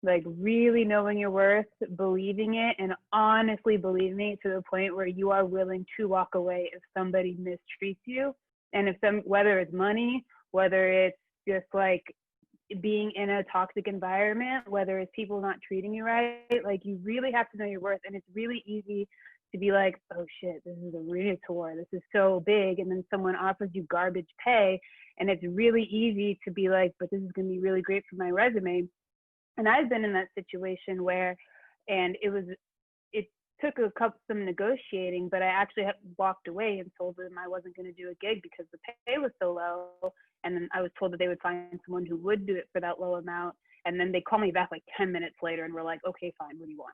like really knowing your worth, believing it, and honestly believing it to the point where you are willing to walk away if somebody mistreats you. And whether it's money, whether it's just like being in a toxic environment, whether it's people not treating you right, like you really have to know your worth. And it's really easy to be like, oh shit, this is a arena tour, this is so big, and then someone offers you garbage pay, and it's really easy to be like, but this is going to be really great for my resume. And I've been in that situation where, and it took some negotiating, but I actually walked away and told them I wasn't going to do a gig because the pay was so low. And then I was told that they would find someone who would do it for that low amount. And then they called me back like 10 minutes later and were like, okay, fine, what do you want?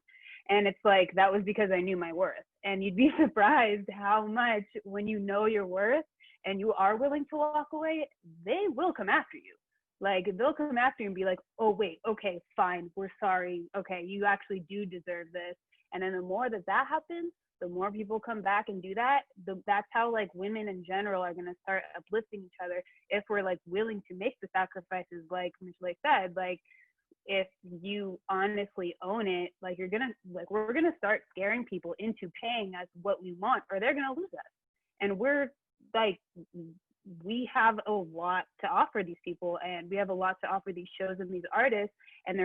And it's like, that was because I knew my worth. And you'd be surprised how much, when you know your worth and you are willing to walk away, they will come after you. Like, they'll come after you and be like, oh, wait, okay, fine, we're sorry. Okay, you actually do deserve this. And then the more that happens, the more people come back and do that. That's how like women in general are going to start uplifting each other if we're like willing to make the sacrifices, like Michel'Le said. Like, if you honestly own it, like we're gonna start scaring people into paying us what we want, or they're gonna lose us. And we're like, we have a lot to offer these people, and we have a lot to offer these shows and these artists. And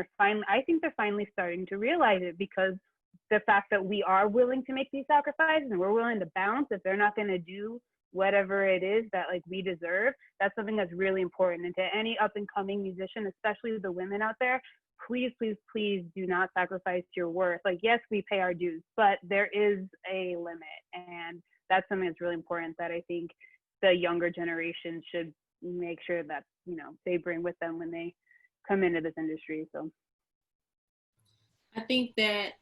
I think they're finally starting to realize it, because the fact that we are willing to make these sacrifices and we're willing to bounce if they're not going to do whatever it is that like we deserve, that's something that's really important. And to any up and coming musician, especially the women out there, please, please, please do not sacrifice your worth. Like, yes, we pay our dues, but there is a limit. And that's something that's really important that I think the younger generation should make sure that, you know, they bring with them when they come into this industry. So I think that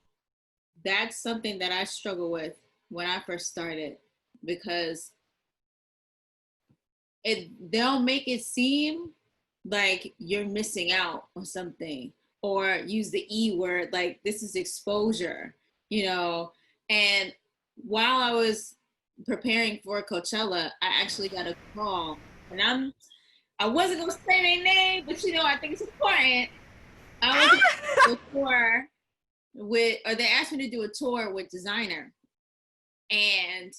that's something that I struggle with when I first started, because they'll make it seem like you're missing out on something, or use the E word, like this is exposure, you know. And while I was preparing for Coachella, I actually got a call, and I wasn't gonna say their name, but you know, I think it's important. I was on a tour they asked me to do a tour with Designer, and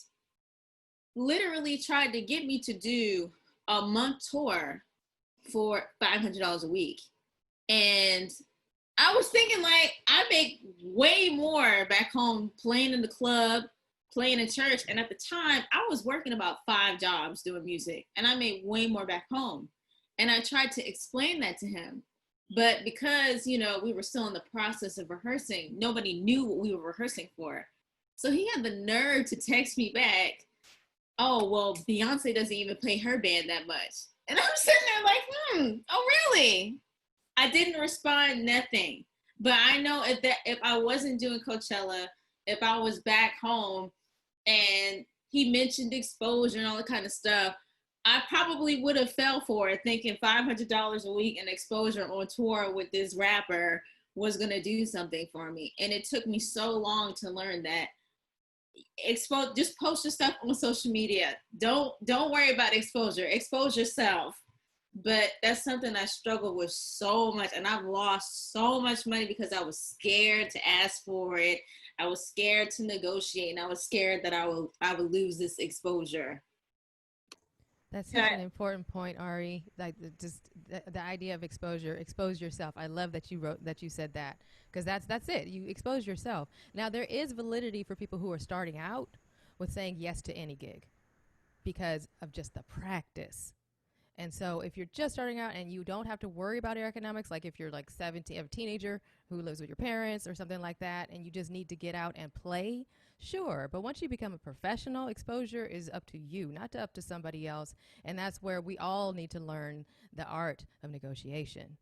literally tried to get me to do a month tour for $500 a week. And I was thinking, like, I make way more back home playing in the club, playing in church. And at the time, I was working about 5 jobs doing music, and I made way more back home. And I tried to explain that to him. But because, you know, we were still in the process of rehearsing, nobody knew what we were rehearsing for. So he had the nerve to text me back, oh, well, Beyonce doesn't even pay her band that much. And I'm sitting there like, oh, really? I didn't respond, nothing. But I know if I wasn't doing Coachella, if I was back home and he mentioned exposure and all that kind of stuff, I probably would have fell for it, thinking $500 a week and exposure on tour with this rapper was going to do something for me. And it took me so long to learn that just post your stuff on social media. Don't worry about exposure. Expose yourself. But that's something I struggle with so much, and I've lost so much money because I was scared to ask for it. I was scared to negotiate, and I was scared that I would lose this exposure. That's such an important point, Ari. Like the idea of exposure. Expose yourself. I love that you said that, because that's it. You expose yourself. Now there is validity for people who are starting out with saying yes to any gig because of just the practice. And so if you're just starting out and you don't have to worry about your economics, like if you're like 17, a teenager who lives with your parents or something like that, and you just need to get out and play, sure. But once you become a professional, exposure is up to you, not up to somebody else. And that's where we all need to learn the art of negotiation.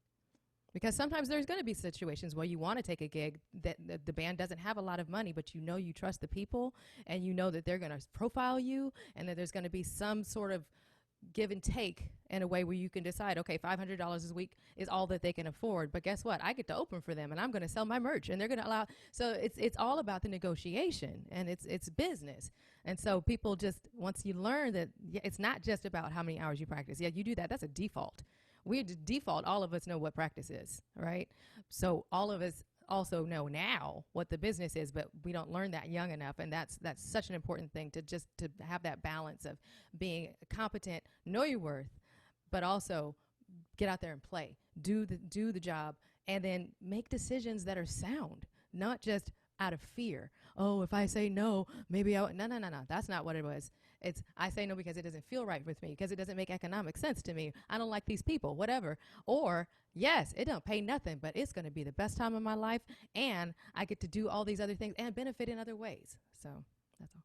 Because sometimes there's going to be situations where you want to take a gig that the band doesn't have a lot of money, but you know you trust the people and you know that they're going to profile you and that there's going to be some sort of give and take in a way where you can decide, okay, $500 a week is all that they can afford. But guess what? I get to open for them and I'm going to sell my merch and they're going to allow. So it's all about the negotiation and it's business. And so people just, once you learn that it's not just about how many hours you practice. Yeah, you do that. That's a default. We default, all of us know what practice is, right? So all of us also know now what the business is, but we don't learn that young enough. And that's such an important thing to have that balance of being competent, know your worth, but also get out there and play, do the job, and then make decisions that are sound, not just out of fear. Oh, if I say no, maybe no. That's not what it was. It's I say no because it doesn't feel right with me, because it doesn't make economic sense to me. I don't like these people, whatever. Or, yes, it don't pay nothing, but it's going to be the best time of my life, and I get to do all these other things and benefit in other ways. So that's all.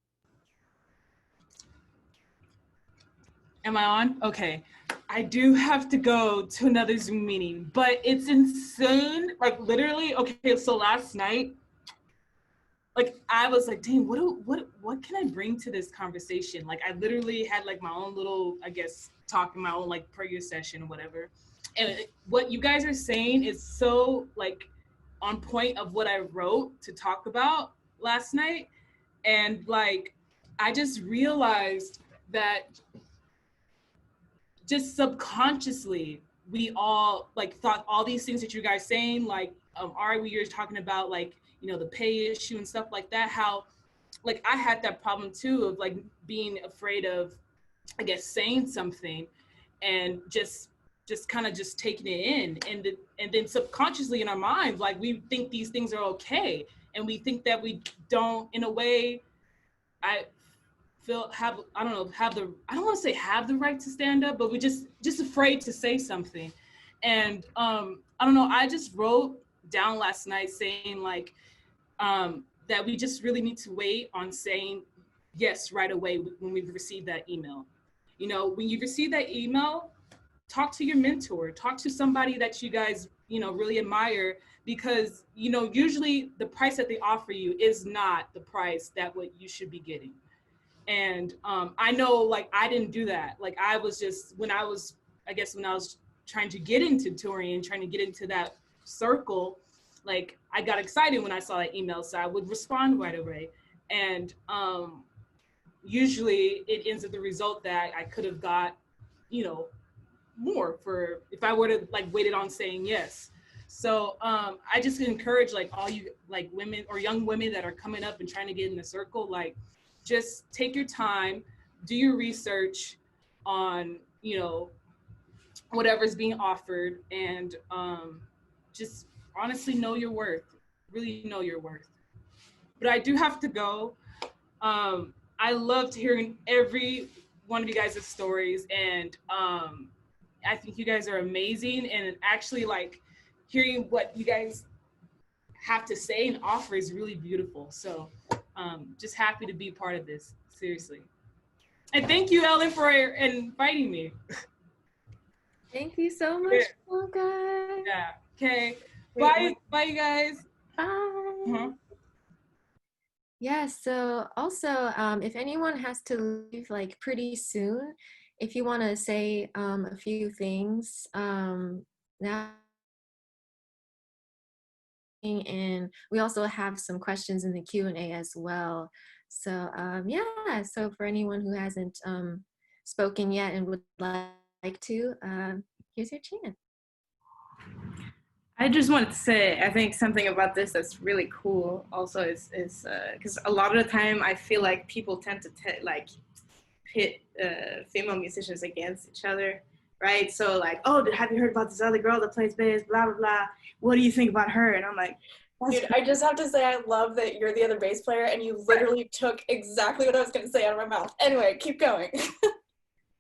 Am I on? Okay. I do have to go to another Zoom meeting, but it's insane. Like literally, okay, so last night, like I was like, dang, what can I bring to this conversation? Like I literally had like my own little, I guess, talk in my own like prayer session or whatever. And what you guys are saying is so like on point of what I wrote to talk about last night. And like, I just realized that just subconsciously, we all like thought all these things that you guys saying, like Ari, we were talking about like, you know, the pay issue and stuff like that, how like I had that problem too of like being afraid of, I guess, saying something and just kind of just taking it in. And then subconsciously in our minds, like we think these things are okay. And we think that we don't, in a way, I don't want to say have the right to stand up, but we're just afraid to say something. And I don't know, I just wrote down last night saying like, that we just really need to wait on saying yes right away when we've received that email. You know, when you receive that email, talk to your mentor, talk to somebody that you guys, you know, really admire, because, you know, usually the price that they offer you is not the price that what you should be getting. And I know, like, I didn't do that. Like, I was just, when I was trying to get into touring and trying to get into that circle, like, I got excited when I saw that email, so I would respond right away. And usually it ends with the result that I could have got, you know, more for if I were to like waited on saying yes. So I just encourage like all you like women or young women that are coming up and trying to get in the circle, like just take your time, do your research on, you know, whatever's being offered, and just honestly know your worth, really know your worth. But I do have to go. I loved hearing every one of you guys' stories, and I think you guys are amazing, and actually like hearing what you guys have to say and offer is really beautiful. So just happy to be part of this, seriously. And thank you, Ellen, for inviting me. Thank you so much, Bianca. Yeah, okay. Bye, you guys. Bye. Uh-huh. Yeah, so also, if anyone has to leave like pretty soon, if you want to say a few things now. And we also have some questions in the Q&A as well. So yeah, so for anyone who hasn't spoken yet and would like to, here's your chance. I just wanted to say, I think something about this that's really cool also is because a lot of the time I feel like people tend to pit female musicians against each other, right? So like, oh, have you heard about this other girl that plays bass, blah, blah, blah. What do you think about her? And I'm like, dude, I just have to say I love that you're the other bass player and you literally took exactly what I was going to say out of my mouth. Anyway, keep going.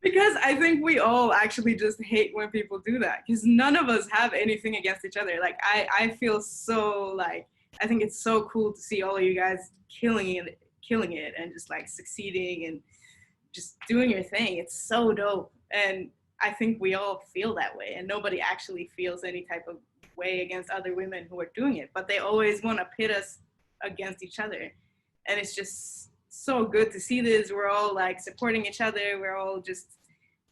Because I think we all actually just hate when people do that, because none of us have anything against each other. Like, I feel so like, I think it's so cool to see all of you guys killing it and just like succeeding and just doing your thing. It's so dope. And I think we all feel that way, and nobody actually feels any type of way against other women who are doing it, but they always want to pit us against each other. And it's just so good to see this. We're all like supporting each other. We're all just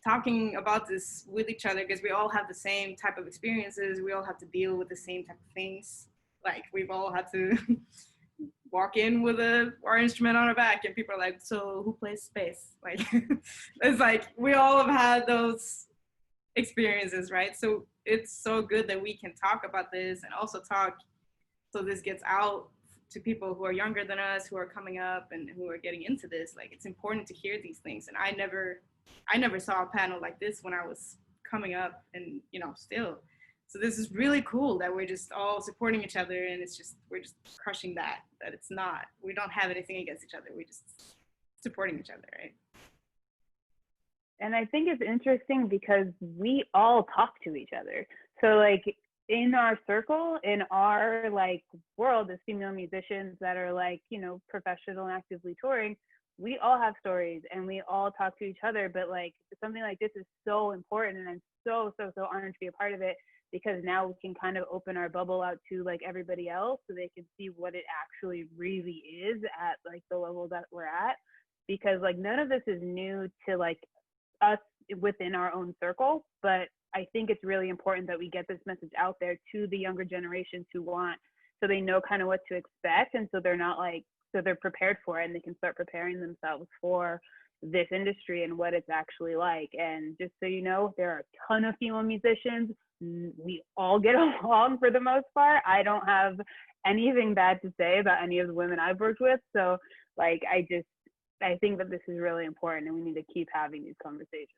talking about this with each other because we all have the same type of experiences. We all have to deal with the same type of things. Like we've all had to walk in with our instrument on our back and people are like, so who plays space? Like, it's like, we all have had those experiences, right? So it's so good that we can talk about this and also talk so this gets out to people who are younger than us, who are coming up and who are getting into this. Like, it's important to hear these things. And I never saw a panel like this when I was coming up and, you know, still. So this is really cool that we're just all supporting each other, and we're just crushing that it's not, we don't have anything against each other. We're just supporting each other, right? And I think it's interesting because we all talk to each other. So like in our circle, in our like world as female musicians that are like, you know, professional and actively touring, we all have stories and we all talk to each other. But like something like this is so important, and I'm so honored to be a part of it, because now we can kind of open our bubble out to like everybody else so they can see what it actually really is at like the level that we're at. Because like none of this is new to like us within our own circle, but I think it's really important that we get this message out there to the younger generations who want, so they know kind of what to expect, and so they're not like, so they're prepared for it and they can start preparing themselves for this industry and what it's actually like. And just so you know, there are a ton of female musicians. We all get along for the most part. I don't have anything bad to say about any of the women I've worked with. So like, I think that this is really important and we need to keep having these conversations.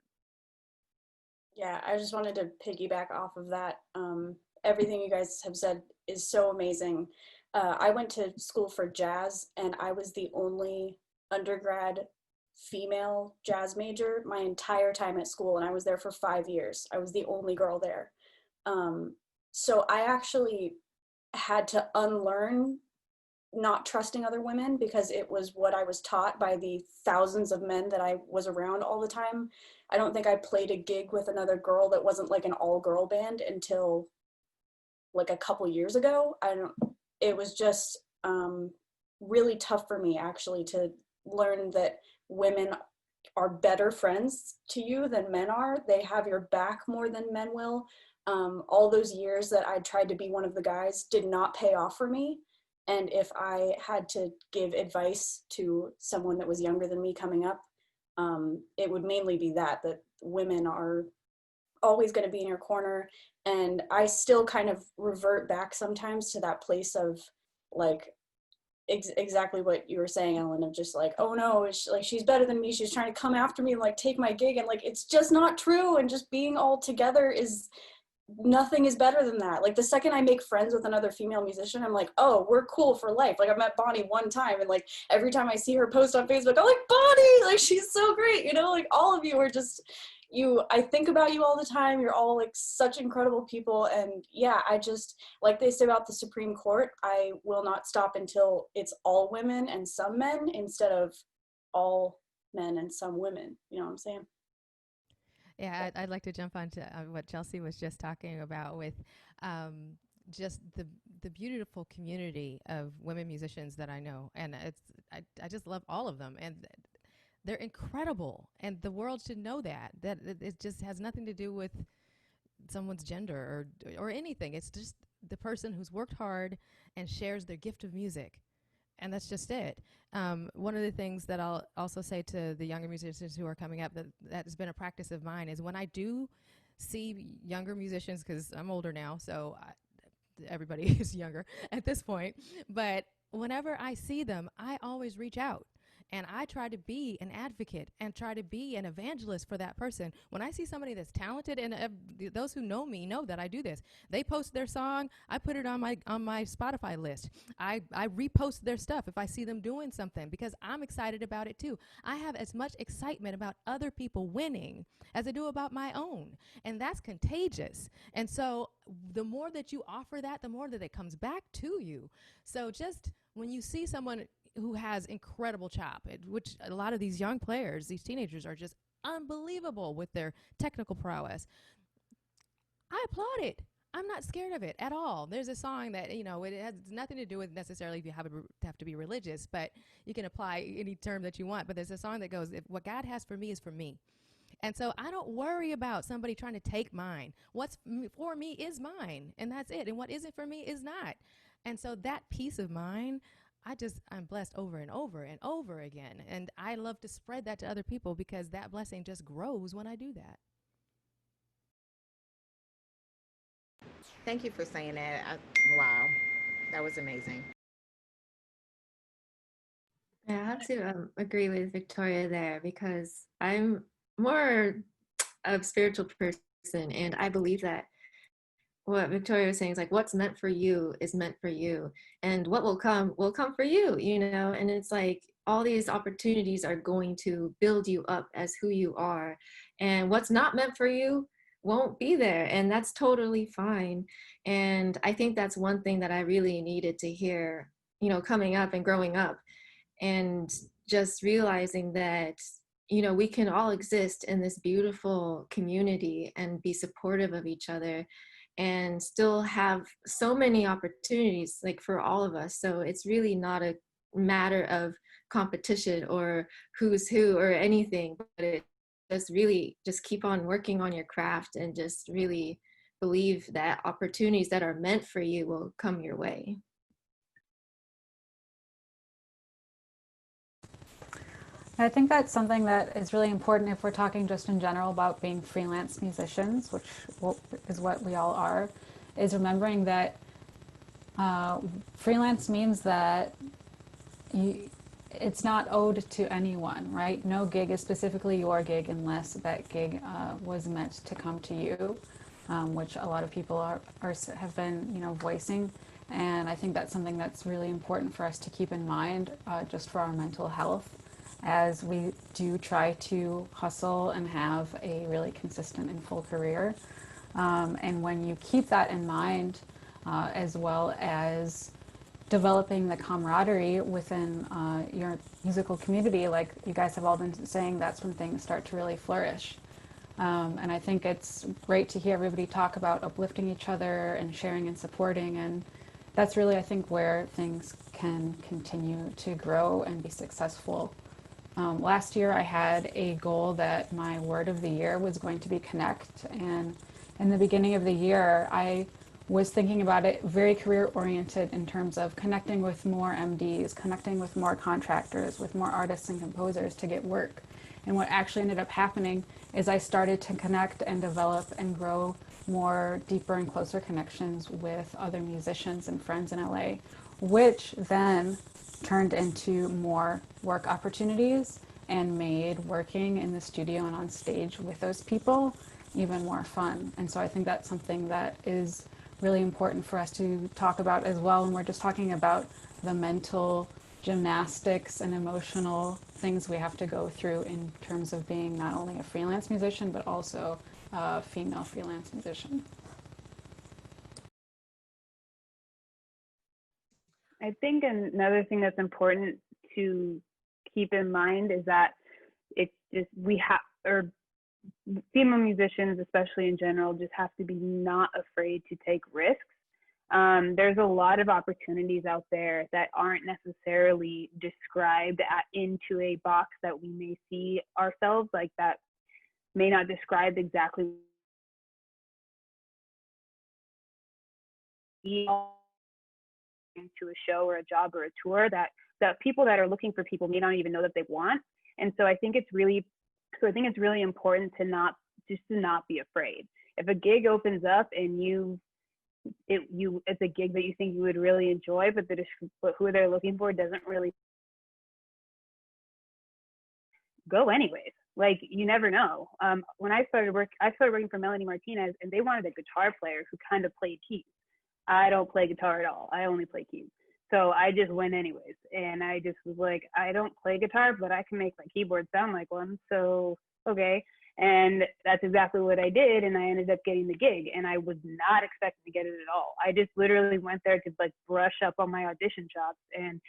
Yeah, I just wanted to piggyback off of that. Everything you guys have said is so amazing. I went to school for jazz, and I was the only undergrad female jazz major my entire time at school, and I was there for 5 years. I was the only girl there. So I actually had to unlearn not trusting other women, because it was what I was taught by the thousands of men that I was around all the time. I don't think I played a gig with another girl that wasn't like an all-girl band until like a couple years ago. It was just really tough for me actually to learn that women are better friends to you than men are. They have your back more than men will. All those years that I tried to be one of the guys did not pay off for me. And if I had to give advice to someone that was younger than me coming up, it would mainly be that women are always going to be in your corner. And I still kind of revert back sometimes to that place of like, exactly what you were saying, Ellen, of just like, oh no, she's better than me, she's trying to come after me and like take my gig, and like it's just not true. And just being all together is, nothing is better than that. Like the second I make friends with another female musician, I'm like, oh, we're cool for life. Like I met Bonnie one time, and like every time I see her post on Facebook, I'm like, Bonnie, like she's so great, you know, like all of you are just, I think about you all the time. You're all like such incredible people. And yeah, I just, like they say about the Supreme Court, I will not stop until it's all women and some men instead of all men and some women. You know what I'm saying? Yeah, I'd like to jump on to what Chelsea was just talking about with just the beautiful community of women musicians that I know. And I just love all of them. And they're incredible. And the world should know that it just has nothing to do with someone's gender or anything. It's just the person who's worked hard and shares their gift of music. And that's just it. One of the things that I'll also say to the younger musicians who are coming up that has been a practice of mine is when I do see younger musicians, because I'm older now, so everybody is younger at this point, but whenever I see them, I always reach out. And I try to be an advocate and try to be an evangelist for that person. When I see somebody that's talented, and those who know me know that I do this. They post their song, I put it on my Spotify list. I repost their stuff if I see them doing something, because I'm excited about it too. I have as much excitement about other people winning as I do about my own. And that's contagious. And so the more that you offer that, the more that it comes back to you. So just when you see someone who has incredible chop, which a lot of these young players, these teenagers, are just unbelievable with their technical prowess, I applaud it. I'm not scared of it at all. There's a song that, you know, it has nothing to do with necessarily if you have to be religious, but you can apply any term that you want. But there's a song that goes, if what God has for me is for me. And so I don't worry about somebody trying to take mine. What's for me is mine, and that's it. And what isn't for me is not. And so that peace of mind, I'm blessed over and over and over again. And I love to spread that to other people because that blessing just grows when I do that. Thank you for saying that. Wow, that was amazing. I have to agree with Victoria there because I'm more of spiritual person, and I believe that what Victoria was saying is like what's meant for you is meant for you, and what will come for you, you know. And it's like all these opportunities are going to build you up as who you are, and what's not meant for you won't be there, and that's totally fine. And I think that's one thing that I really needed to hear, you know, coming up and growing up, and just realizing that, you know, we can all exist in this beautiful community and be supportive of each other and still have so many opportunities, like for all of us. So it's really not a matter of competition or who's who or anything, but it just really just keep on working on your craft and just really believe that opportunities that are meant for you will come your way. I think that's something that is really important if we're talking just in general about being freelance musicians, which is what we all are, is remembering that freelance means that it's not owed to anyone, right? No gig is specifically your gig unless that gig was meant to come to you, which a lot of people have been, you know, voicing. And I think that's something that's really important for us to keep in mind, just for our mental health, as we do try to hustle and have a really consistent and full career. And when you keep that in mind, as well as developing the camaraderie within your musical community, like you guys have all been saying, that's when things start to really flourish. And I think it's great to hear everybody talk about uplifting each other and sharing and supporting, and that's really, I think, where things can continue to grow and be successful. Last year I had a goal that my word of the year was going to be connect, and in the beginning of the year I was thinking about it very career oriented in terms of connecting with more MDs, connecting with more contractors, with more artists and composers to get work. And what actually ended up happening is I started to connect and develop and grow more deeper and closer connections with other musicians and friends in LA, which then turned into more work opportunities and made working in the studio and on stage with those people even more fun. And so I think that's something that is really important for us to talk about as well. And we're just talking about the mental gymnastics and emotional things we have to go through in terms of being not only a freelance musician, but also a female freelance musician. I think another thing that's important to keep in mind is that it's just female musicians, especially in general, just have to be not afraid to take risks. There's a lot of opportunities out there that aren't necessarily described into a box that we may see ourselves, like that may not describe exactly into a show or a job or a tour that people that are looking for people may not even know that they want. And so I think it's really important to not be afraid. If a gig opens up and it's a gig that you think you would really enjoy, but who they're looking for doesn't really, go anyways. Like, you never know. When I started working for Melanie Martinez, and they wanted a guitar player who kind of played keys. I don't play guitar at all. I only play keys. So I just went anyways. And I just was like, I don't play guitar, but I can make my keyboard sound like one. So, okay. And that's exactly what I did. And I ended up getting the gig, and I was not expecting to get it at all. I just literally went there to like brush up on my audition chops. And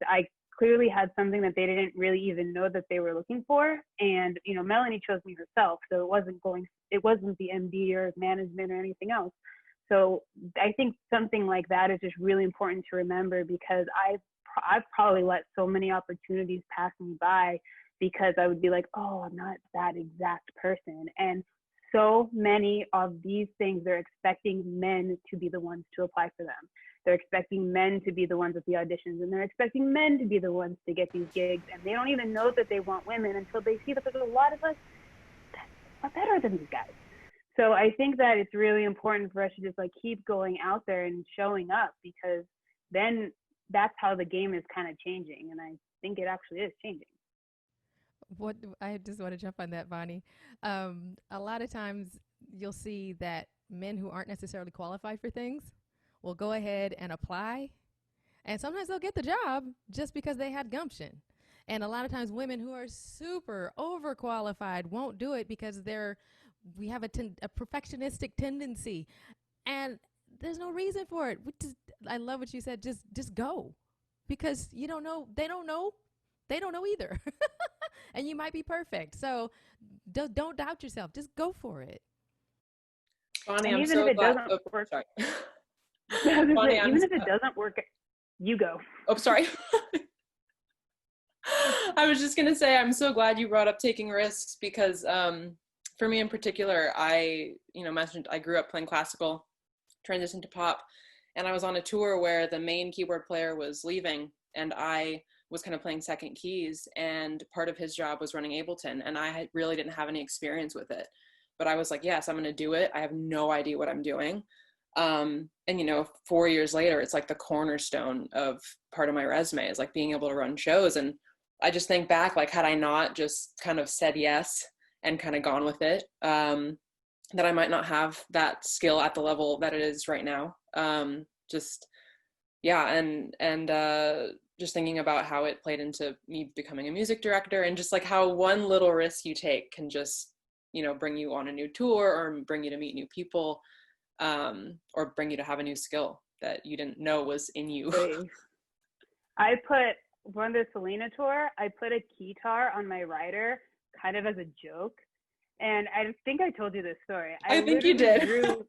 I clearly had something that they didn't really even know that they were looking for. And, you know, Melanie chose me herself. So it wasn't the MD or management or anything else. So I think something like that is just really important to remember, because I've probably let so many opportunities pass me by because I would be like, oh, I'm not that exact person. And so many of these things, they're expecting men to be the ones to apply for them. They're expecting men to be the ones with the auditions, and they're expecting men to be the ones to get these gigs. And they don't even know that they want women until they see that there's a lot of us that are better than these guys. So I think that it's really important for us to just like keep going out there and showing up, because then that's how the game is kind of changing. And I think it actually is changing. What I just want to jump on that, Bonnie. A lot of times you'll see that men who aren't necessarily qualified for things will go ahead and apply, and sometimes they'll get the job just because they had gumption. And a lot of times women who are super overqualified won't do it because we have a perfectionistic tendency, and there's no reason for it. I love what you said. Just go, because you don't know. They don't know either. And you might be perfect. So don't doubt yourself. Just go for it. Bonnie, and I'm even so if it glad. doesn't work, Sorry. Bonnie, even if it doesn't work, you go. Oh, sorry. I was just going to say, I'm so glad you brought up taking risks, because for me in particular, I mentioned I grew up playing classical, transitioned to pop, and I was on a tour where the main keyboard player was leaving, and I was kind of playing second keys, and part of his job was running Ableton, and I really didn't have any experience with it. But I was like, yes, I'm going to do it. I have no idea what I'm doing. And 4 years later, it's like the cornerstone of part of my resume is like being able to run shows. And I just think back, like, had I not just kind of said yes and kind of gone with it, that I might not have that skill at the level that it is right now. Just thinking about how it played into me becoming a music director, and just like how one little risk you take can just, bring you on a new tour, or bring you to meet new people, or bring you to have a new skill that you didn't know was in you. When the Selena tour, I put a keytar on my rider kind of as a joke. And I think I told you this story. I think you did.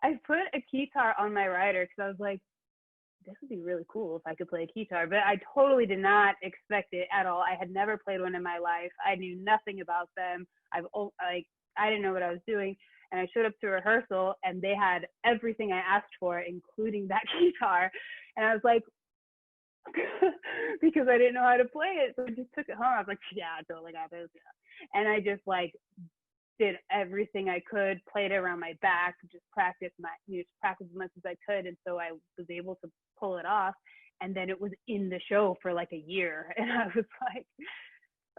I put a keytar on my rider because I was like, this would be really cool if I could play a keytar, but I totally did not expect it at all. I had never played one in my life. I knew nothing about them. I didn't know what I was doing. And I showed up to rehearsal and they had everything I asked for, including that keytar. And I was like, because I didn't know how to play it. So I just took it home. I was like, yeah, I totally got this. Yeah. And I just like did everything I could, played it around my back, just practice as much as I could. And so I was able to pull it off. And then it was in the show for like a year. And I was like,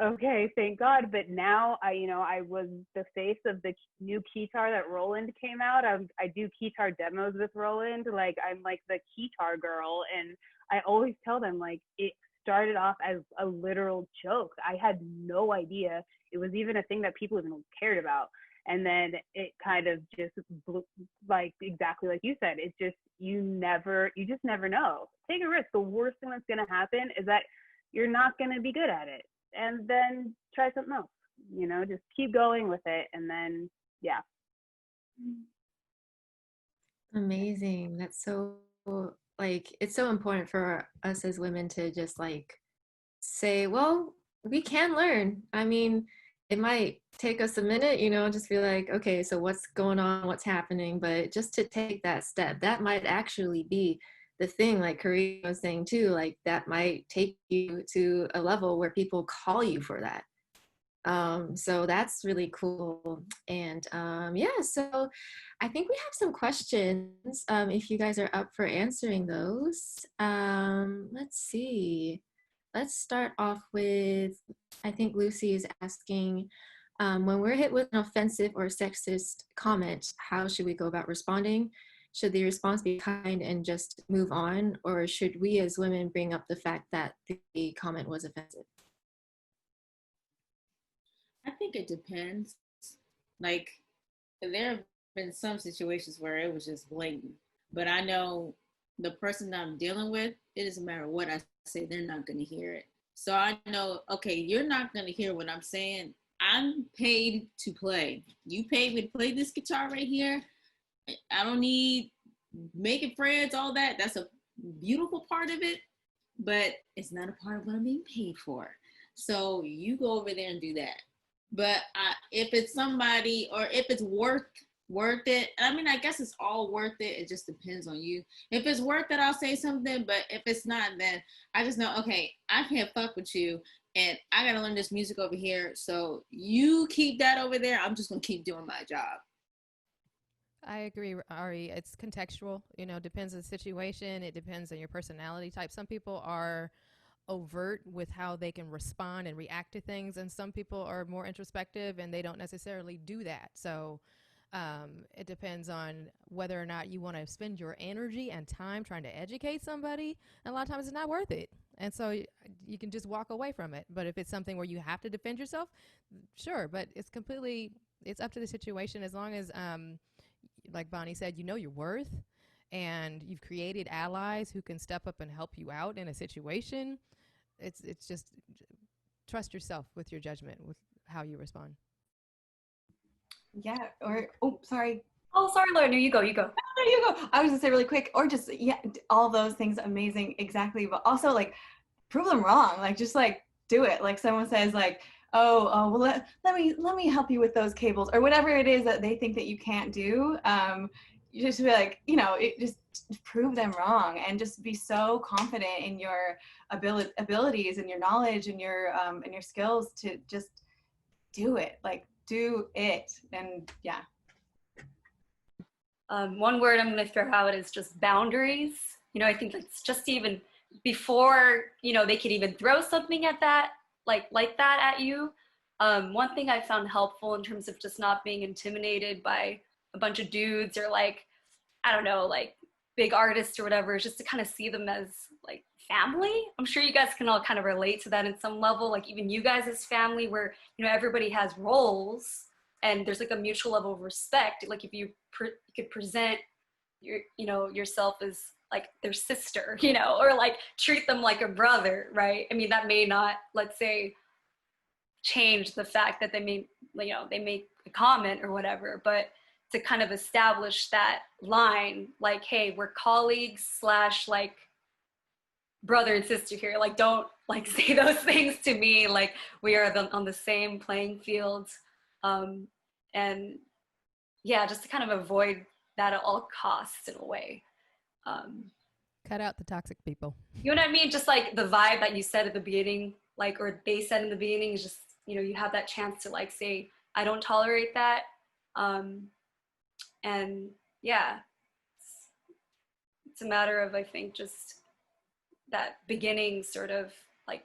okay, thank God. But now I was the face of the new keytar that Roland came out. I do keytar demos with Roland. Like I'm like the keytar girl. And I always tell them like it started off as a literal joke. I had no idea it was even a thing that people even cared about. And then it kind of just blew, like exactly like you said, it's just, you just never know. Take a risk. The worst thing that's going to happen is that you're not going to be good at it. And then try something else, just keep going with it. And then, yeah. Amazing. That's so, like, it's so important for us as women to just like say, well, we can learn. I mean, it might take us a minute, just be like, okay, so what's going on, what's happening? But just to take that step, that might actually be the thing, like Karina was saying too, like that might take you to a level where people call you for that. So that's really cool. And so I think we have some questions if you guys are up for answering those. Let's see. Let's start off with, I think Lucy is asking, when we're hit with an offensive or sexist comment, how should we go about responding? Should the response be kind and just move on? Or should we as women bring up the fact that the comment was offensive? I think it depends. Like, there have been some situations where it was just blatant. But I know the person that I'm dealing with, it doesn't matter what I say, they're not going to hear it. So I know, okay, you're not going to hear what I'm saying. I'm paid to play. You paid me to play this guitar right here, I don't need making friends, all that. That's a beautiful part of it, but it's not a part of what I'm being paid for. So you go over there and do that. But if it's somebody, or if it's worth it, I mean, I guess it's all worth it. It just depends on you. If it's worth it, I'll say something. But if it's not, then I just know, okay, I can't fuck with you, and I gotta learn this music over here. So you keep that over there. I'm just gonna keep doing my job. I agree, Ari. It's contextual. You know, depends on the situation. It depends on your personality type. Some people are overt with how they can respond and react to things, and some people are more introspective and they don't necessarily do that. So it depends on whether or not you want to spend your energy and time trying to educate somebody. And a lot of times it's not worth it. And so you can just walk away from it. But if it's something where you have to defend yourself, sure. But it's up to the situation. As long as, like Bonnie said, you know your worth and you've created allies who can step up and help you out in a situation. It's just trust yourself with your judgment, with how you respond. Yeah, or, oh, sorry. Oh, sorry, Lauren. No, you go. No, you go. I was gonna say really quick, or just, yeah, all those things amazing, exactly. But also, like, prove them wrong. Like, just like do it. Like, someone says, like, oh, well, let me help you with those cables, or whatever it is that they think that you can't do. You just be like, you know, just prove them wrong, and just be so confident in your abilities and your knowledge and your skills to just do it. Like, do it. And yeah. One word I'm going to throw out is just boundaries. You know, I think it's just even before, you know, they could even throw something at that, like that at you. One thing I found helpful in terms of just not being intimidated by a bunch of dudes or, like, I don't know, like big artists or whatever, is just to kind of see them as like family. I'm sure you guys can all kind of relate to that in some level, like even you guys as family, where, you know, everybody has roles and there's like a mutual level of respect. Like if you could present your, you know, yourself as like their sister, you know, or like treat them like a brother, right? I mean, that may not, let's say, change the fact that they may, you know, they make a comment or whatever, but to kind of establish that line, like, hey, we're colleagues / like brother and sister here. Like, don't like say those things to me. Like, we are on the same playing field. And yeah, just to kind of avoid that at all costs in a way. Cut out the toxic people. You know what I mean? Just like the vibe that you said at the beginning, like, or they said in the beginning, is just, you know, you have that chance to like say, I don't tolerate that. And yeah, it's a matter of, I think, just that beginning sort of like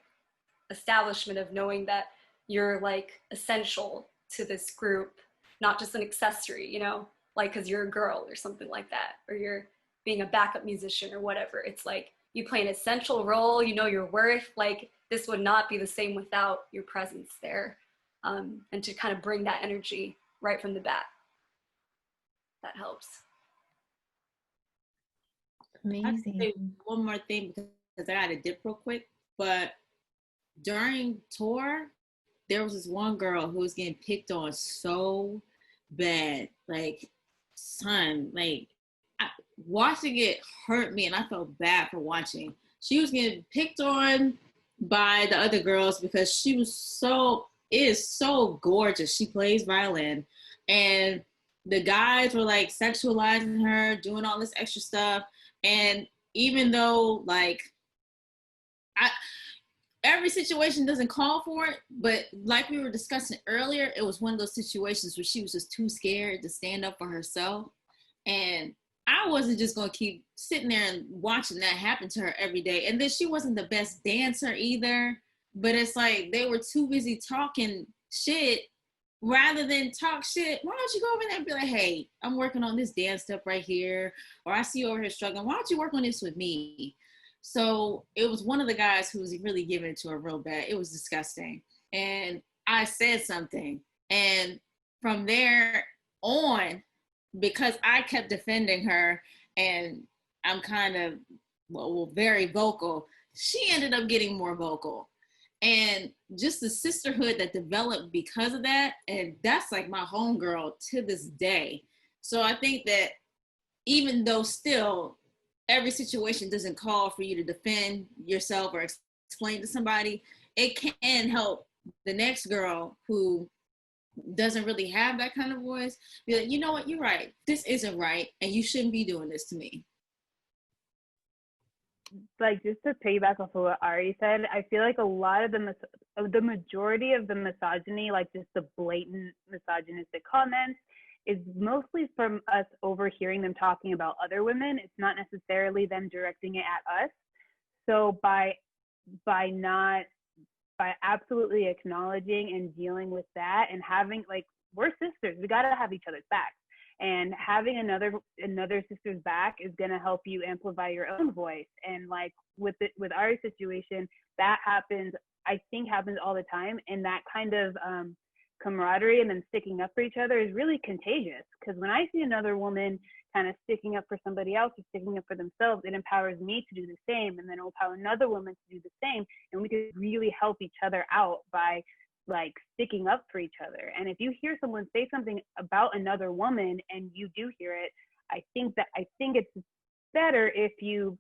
establishment of knowing that you're like essential to this group, not just an accessory, you know, like because you're a girl or something like that, or you're being a backup musician or whatever. It's like you play an essential role, you know your worth. Like, this would not be the same without your presence there. And to kind of bring that energy right from the bat. That helps. Amazing. I can say one more thing because I got to dip real quick. But during tour, there was this one girl who was getting picked on so bad. Like, son, like, watching it hurt me, and I felt bad for watching. She was getting picked on by the other girls because she was so gorgeous. She plays violin, and the guys were like sexualizing her, doing all this extra stuff. And even though like every situation doesn't call for it, but like we were discussing earlier, it was one of those situations where she was just too scared to stand up for herself. And I wasn't just gonna keep sitting there and watching that happen to her every day. And then she wasn't the best dancer either, but it's like they were too busy talking shit rather than talk shit. Why don't you go over there and be like, hey, I'm working on this dance step right here, or I see you over here struggling. Why don't you work on this with me? So it was one of the guys who was really giving it to her real bad. It was disgusting. And I said something. And from there on, because I kept defending her and I'm kind of, very vocal, she ended up getting more vocal. And just the sisterhood that developed because of that, and that's like my homegirl to this day. So I think that even though still every situation doesn't call for you to defend yourself or explain to somebody, it can help the next girl who doesn't really have that kind of voice be like, you know what, you're right, this isn't right, and you shouldn't be doing this to me. Like, just to piggyback off of what Ari said, I feel like a lot of the majority of the misogyny, like just the blatant misogynistic comments, is mostly from us overhearing them talking about other women. It's not necessarily them directing it at us. So by absolutely acknowledging and dealing with that, and having, like, we're sisters, we got to have each other's backs, and having another sister's back is going to help you amplify your own voice. And like with Ari's situation, that happens all the time, and that kind of camaraderie and then sticking up for each other is really contagious, because when I see another woman kind of sticking up for somebody else or sticking up for themselves, it empowers me to do the same, and then it'll empower another woman to do the same, and we can really help each other out by like sticking up for each other. And if you hear someone say something about another woman and you do hear it, I think it's better if you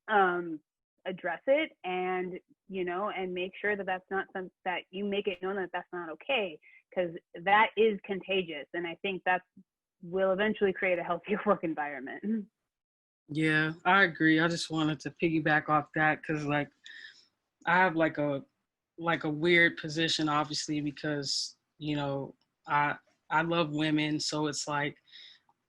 address it, and and make sure that that's not something that you make it known that that's not okay, because that is contagious, and I think that will eventually create a healthier work environment. Yeah, I agree. I just wanted to piggyback off that because, like, I have like a weird position, obviously, because I love women, so it's like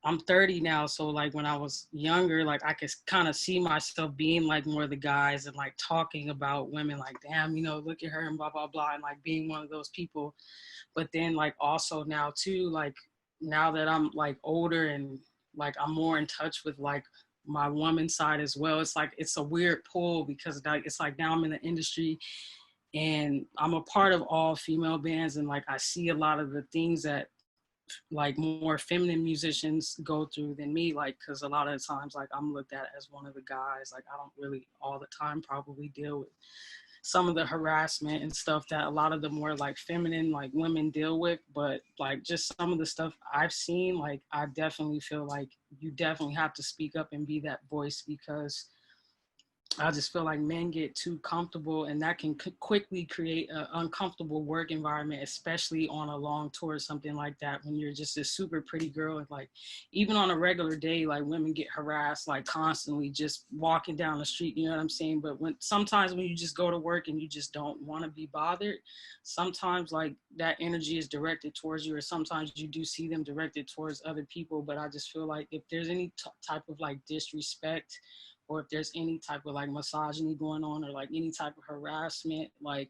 I'm 30 now, so like when I was younger, like I could kind of see myself being like more of the guys and like talking about women, like, damn, look at her and blah blah blah, and like being one of those people. But then like also now too, like now that I'm like older and like I'm more in touch with like my woman side as well, it's like it's a weird pull, because like it's like now I'm in the industry and I'm a part of all female bands, and like I see a lot of the things that like more feminine musicians go through than me, like, because a lot of the times like I'm looked at as one of the guys, like I don't really all the time probably deal with some of the harassment and stuff that a lot of the more like feminine like women deal with. But like just some of the stuff I've seen, like I definitely feel like you definitely have to speak up and be that voice, because I just feel like men get too comfortable, and that can quickly create an uncomfortable work environment, especially on a long tour or something like that, when you're just a super pretty girl. And like, even on a regular day, like women get harassed like constantly just walking down the street, you know what I'm saying? But sometimes when you just go to work and you just don't want to be bothered, sometimes like that energy is directed towards you, or sometimes you do see them directed towards other people. But I just feel like if there's any type of like disrespect, or if there's any type of like misogyny going on, or like any type of harassment, like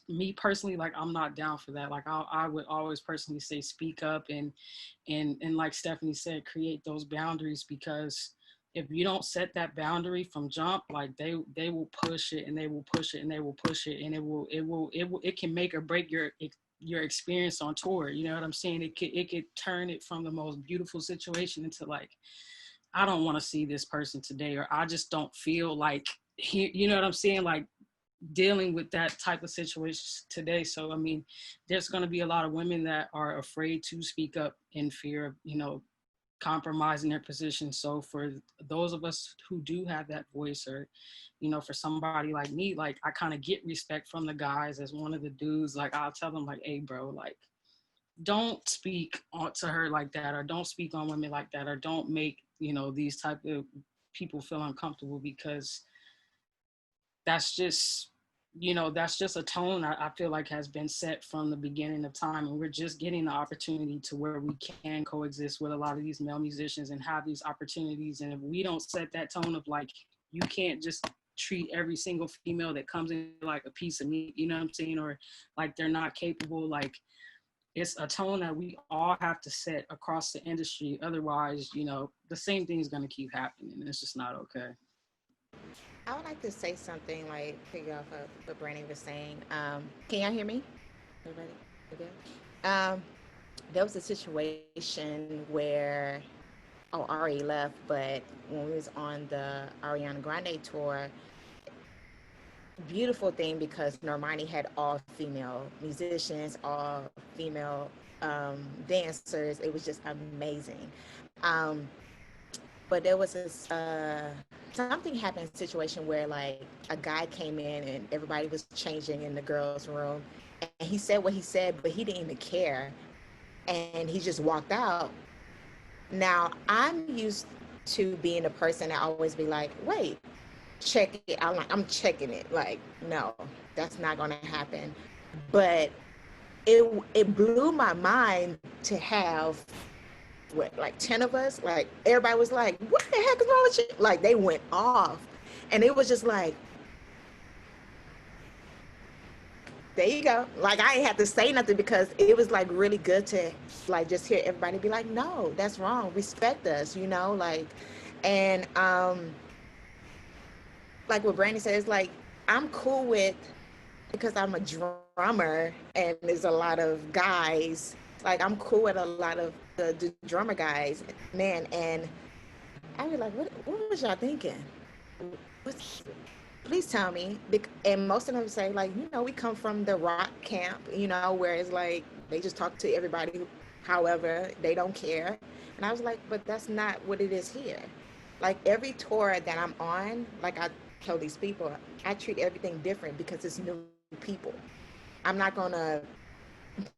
me personally, like I'm not down for that. Like I would always personally say speak up, and like Stephanie said, create those boundaries, because if you don't set that boundary from jump, like they will push it and they will push it and they will push it, and it can make or break your experience on tour. You know what I'm saying? It could turn it from the most beautiful situation into like, I don't want to see this person today, or I just don't feel like, you know what I'm saying? Like dealing with that type of situation today. So, I mean, there's going to be a lot of women that are afraid to speak up in fear of, compromising their position. So for those of us who do have that voice, or, for somebody like me, like I kind of get respect from the guys as one of the dudes. Like I'll tell them like, hey bro, like don't speak to her like that, or don't speak on women like that, or don't make these type of people feel uncomfortable, because that's just a tone I feel like has been set from the beginning of time, and we're just getting the opportunity to where we can coexist with a lot of these male musicians and have these opportunities. And if we don't set that tone of like, you can't just treat every single female that comes in like a piece of meat, you know what I'm saying, or like they're not capable, like it's a tone that we all have to set across the industry. Otherwise, the same thing is going to keep happening, and it's just not okay. I would like to say something, like figure off of what Brandi was saying. Can y'all hear me? Everybody? Okay. There was a situation where, Ari left, but when we was on the Ariana Grande tour, beautiful thing, because Normani had all female musicians, all female dancers. It was just amazing. but there was this something happened, a situation where like a guy came in and everybody was changing in the girls' room, and he said what he said, but he didn't even care, and he just walked out. Now I'm used to being a person that always be like, wait, check it. I'm checking it. Like, no, that's not gonna happen. But it blew my mind to have what, like 10 of us, like everybody was like, what the heck is wrong with you? Like they went off. And it was just like, there you go. Like I ain't have to say nothing because it was like really good to like just hear everybody be like, no, that's wrong. Respect us, you know, like, and like what Brandi says, like I'm cool with, because I'm a drummer and there's a lot of guys, like I'm cool with a lot of the drummer guys, man, and I was like, what was y'all thinking? What's, please tell me. And most of them say like, you know, we come from the rock camp, you know, where it's like they just talk to everybody however, they don't care. And I was like, but that's not what it is here. Like every tour that I'm on, like I tell these people, I treat everything different because it's new people. I'm not gonna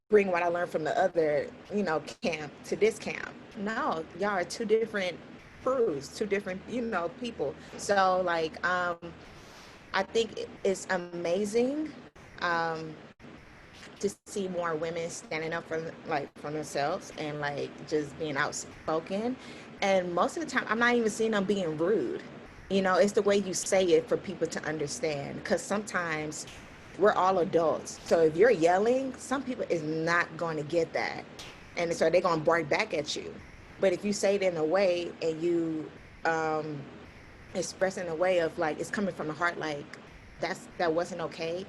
bring what I learned from the other, you know, camp to this camp. No, y'all are two different crews, two different, you know, people. So like, I think it's amazing to see more women standing up for like for themselves and like just being outspoken. And most of the time, I'm not even seeing them being rude. You know, it's the way you say it for people to understand. Because sometimes we're all adults. So if you're yelling, some people is not going to get that. And so they're going to bark back at you. But if you say it in a way and you express in a way of like, it's coming from the heart, like that wasn't okay.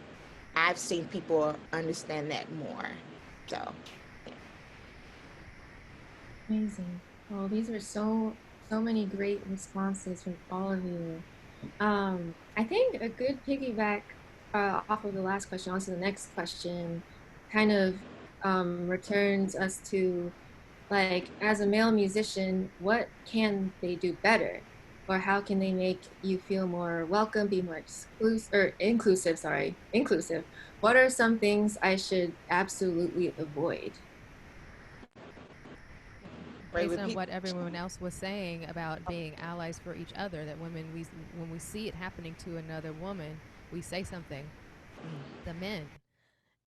I've seen people understand that more. So, yeah. Amazing. Well, these were so many great responses from all of you. I think a good piggyback off of the last question onto the next question kind of returns us to like, as a male musician, what can they do better? Or how can they make you feel more welcome, be more inclusive. What are some things I should absolutely avoid? Based on what everyone else was saying about being allies for each other, that women, when we see it happening to another woman, we say something. The men,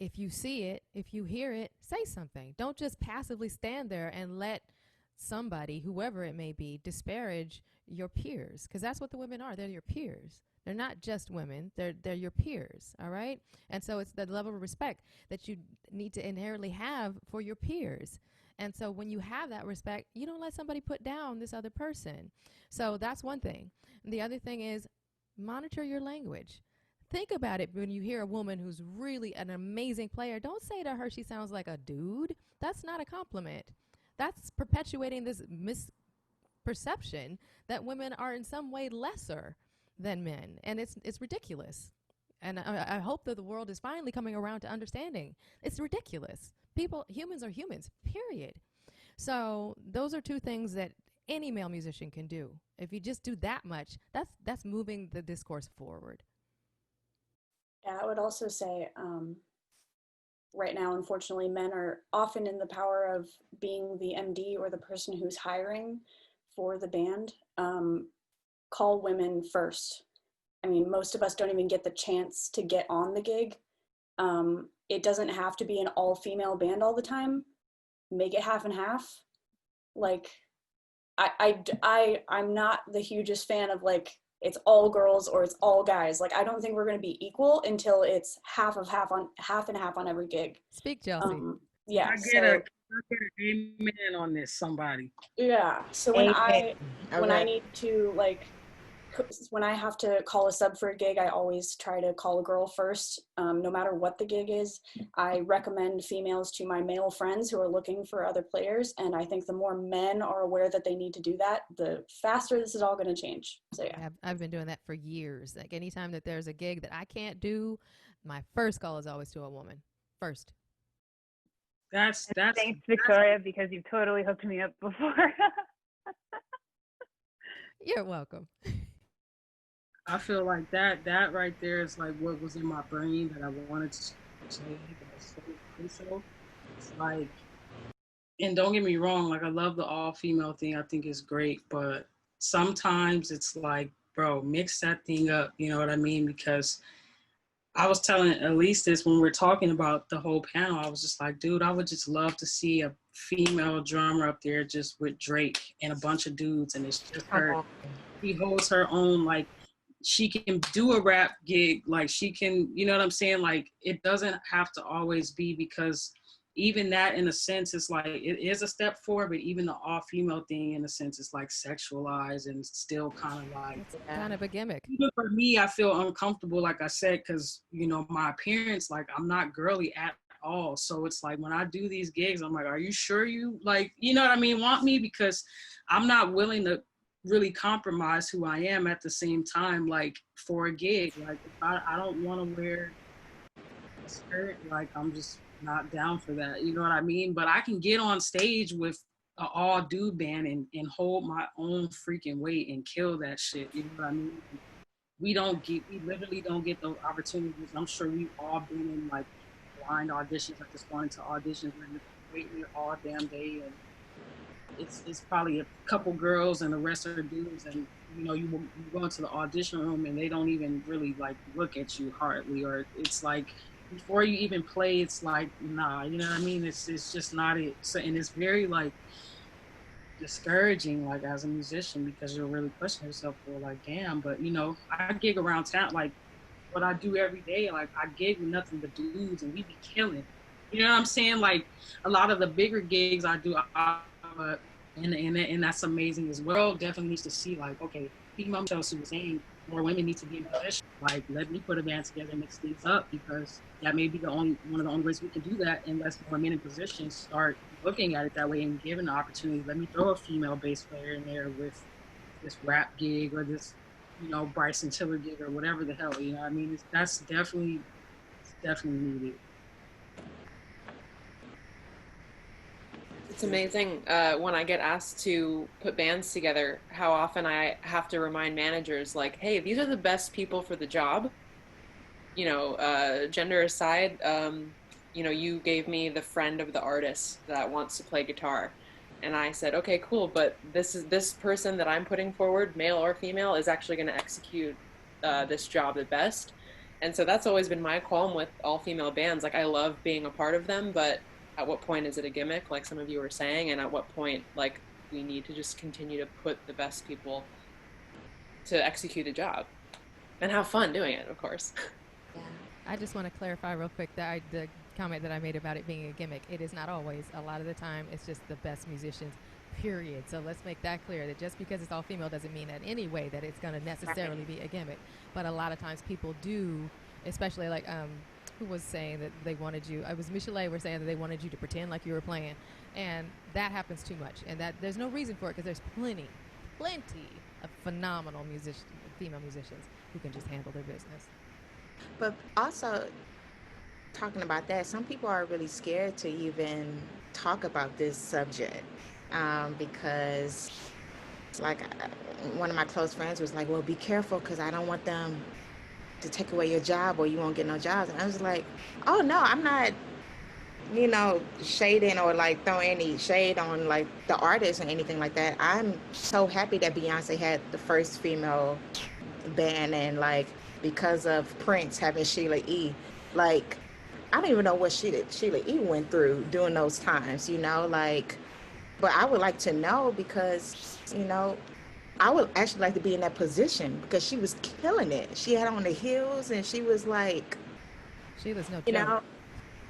if you see it, if you hear it, say something. Don't just passively stand there and let somebody, whoever it may be, disparage your peers, because that's what the women are. They're your peers. They're not just women. They're your peers, all right? And so it's the level of respect that you need to inherently have for your peers. And so when you have that respect, you don't let somebody put down this other person. So that's one thing. And the other thing is monitor your language. Think about it when you hear a woman who's really an amazing player. Don't say to her she sounds like a dude. That's not a compliment. That's perpetuating this misperception that women are in some way lesser than men. And it's ridiculous. And I hope that the world is finally coming around to understanding it's ridiculous. Humans are humans, period. So those are two things that any male musician can do. If you just do that much, that's moving the discourse forward. Yeah, I would also say right now, unfortunately, men are often in the power of being the MD or the person who's hiring for the band. Call women first. I mean, most of us don't even get the chance to get on the gig. It doesn't have to be an all-female band all the time. Make it half and half. Like, I'm not the hugest fan of like, it's all girls or it's all guys. Like, I don't think we're going to be equal until it's half and half on every gig. Speak, Chelsea. Yeah. I get an amen on this, somebody. Yeah. So when I need to like, when I have to call a sub for a gig, I always try to call a girl first, no matter what the gig is. I recommend females to my male friends who are looking for other players. And I think the more men are aware that they need to do that, the faster this is all going to change. So yeah. I've been doing that for years. Like anytime that there's a gig that I can't do, my first call is always to a woman. First. Thanks, Victoria, because you've totally hooked me up before. You're welcome. I feel like that right there is like what was in my brain that I wanted to say that was so crucial. It's like, and don't get me wrong, like I love the all female thing. I think it's great, but sometimes it's like, bro, mix that thing up. You know what I mean? Because I was telling Elise this when we were talking about the whole panel. I was just like, dude, I would just love to see a female drummer up there just with Drake and a bunch of dudes, and it's just her. She holds her own, like she can do a rap gig, like she can, you know what I'm saying? Like it doesn't have to always be, because even that in a sense is like, it is a step forward, but even the all female thing in a sense is like sexualized and still kind of like, it's kind of a gimmick. Even for me, I feel uncomfortable, like I said, because, you know, my appearance, like I'm not girly at all. So it's like when I do these gigs, I'm like, are you sure you like, you know what I mean, want me? Because I'm not willing to really compromise who I am at the same time, like for a gig. Like if I don't want to wear a skirt, like I'm just not down for that. You know what I mean? But I can get on stage with an all dude band and hold my own freaking weight and kill that shit. You know what I mean? We literally don't get those opportunities. I'm sure we've all been in like blind auditions. I just wanted to audition where you're waiting all damn day, and it's probably a couple girls and the rest are dudes, and you know you go into the audition room and they don't even really like look at you hardly, or it's like before you even play, it's like nah, you know what I mean? It's just not it. So, and it's very like discouraging, like as a musician, because you're really pushing yourself for like damn. But you know, I gig around town, like what I do every day, like I gig with nothing but dudes and we be killing. You know what I'm saying? Like a lot of the bigger gigs I do, and that's amazing as well. Definitely needs to see like, okay, female Chelsea was saying more women need to be in position. Like, let me put a band together and mix things up, because that may be one of the only ways we can do that, unless more men in position start looking at it that way and giving the opportunity. Let me throw a female bass player in there with this rap gig or this, you know, Bryson Tiller gig or whatever the hell, you know what I mean? That's definitely needed. It's amazing when I get asked to put bands together, how often I have to remind managers, like, hey, these are the best people for the job. You know, gender aside, you know, you gave me the friend of the artist that wants to play guitar. And I said, okay, cool, but this person that I'm putting forward, male or female, is actually going to execute this job the best. And so that's always been my qualm with all female bands. Like, I love being a part of them, but at what point is it a gimmick, like some of you were saying, and at what point, like, we need to just continue to put the best people to execute a job and have fun doing it, of course. Yeah. I just want to clarify real quick that the comment that I made about it being a gimmick, it is not always. A lot of the time, it's just the best musicians, period. So let's make that clear, that just because it's all female doesn't mean in any way that it's going to necessarily be a gimmick. But a lot of times people do, especially like, who was saying that they wanted you, I was Michel'Le were saying that they wanted you to pretend like you were playing, and that happens too much, and that there's no reason for it, because there's plenty of phenomenal female musicians who can just handle their business. But also, talking about that, some people are really scared to even talk about this subject, because like one of my close friends was like, well, be careful, because I don't want them to take away your job or you won't get no jobs. And I was like, oh no, I'm not, you know, shading or like throwing any shade on like the artists or anything like that. I'm so happy that Beyonce had the first female band, and like because of Prince having Sheila E., like I don't even know what Sheila E. went through during those times, you know, like, but I would like to know, because, you know, I would actually like to be in that position, because she was killing it. She had on the heels and she was like, Sheila's no joke. You know,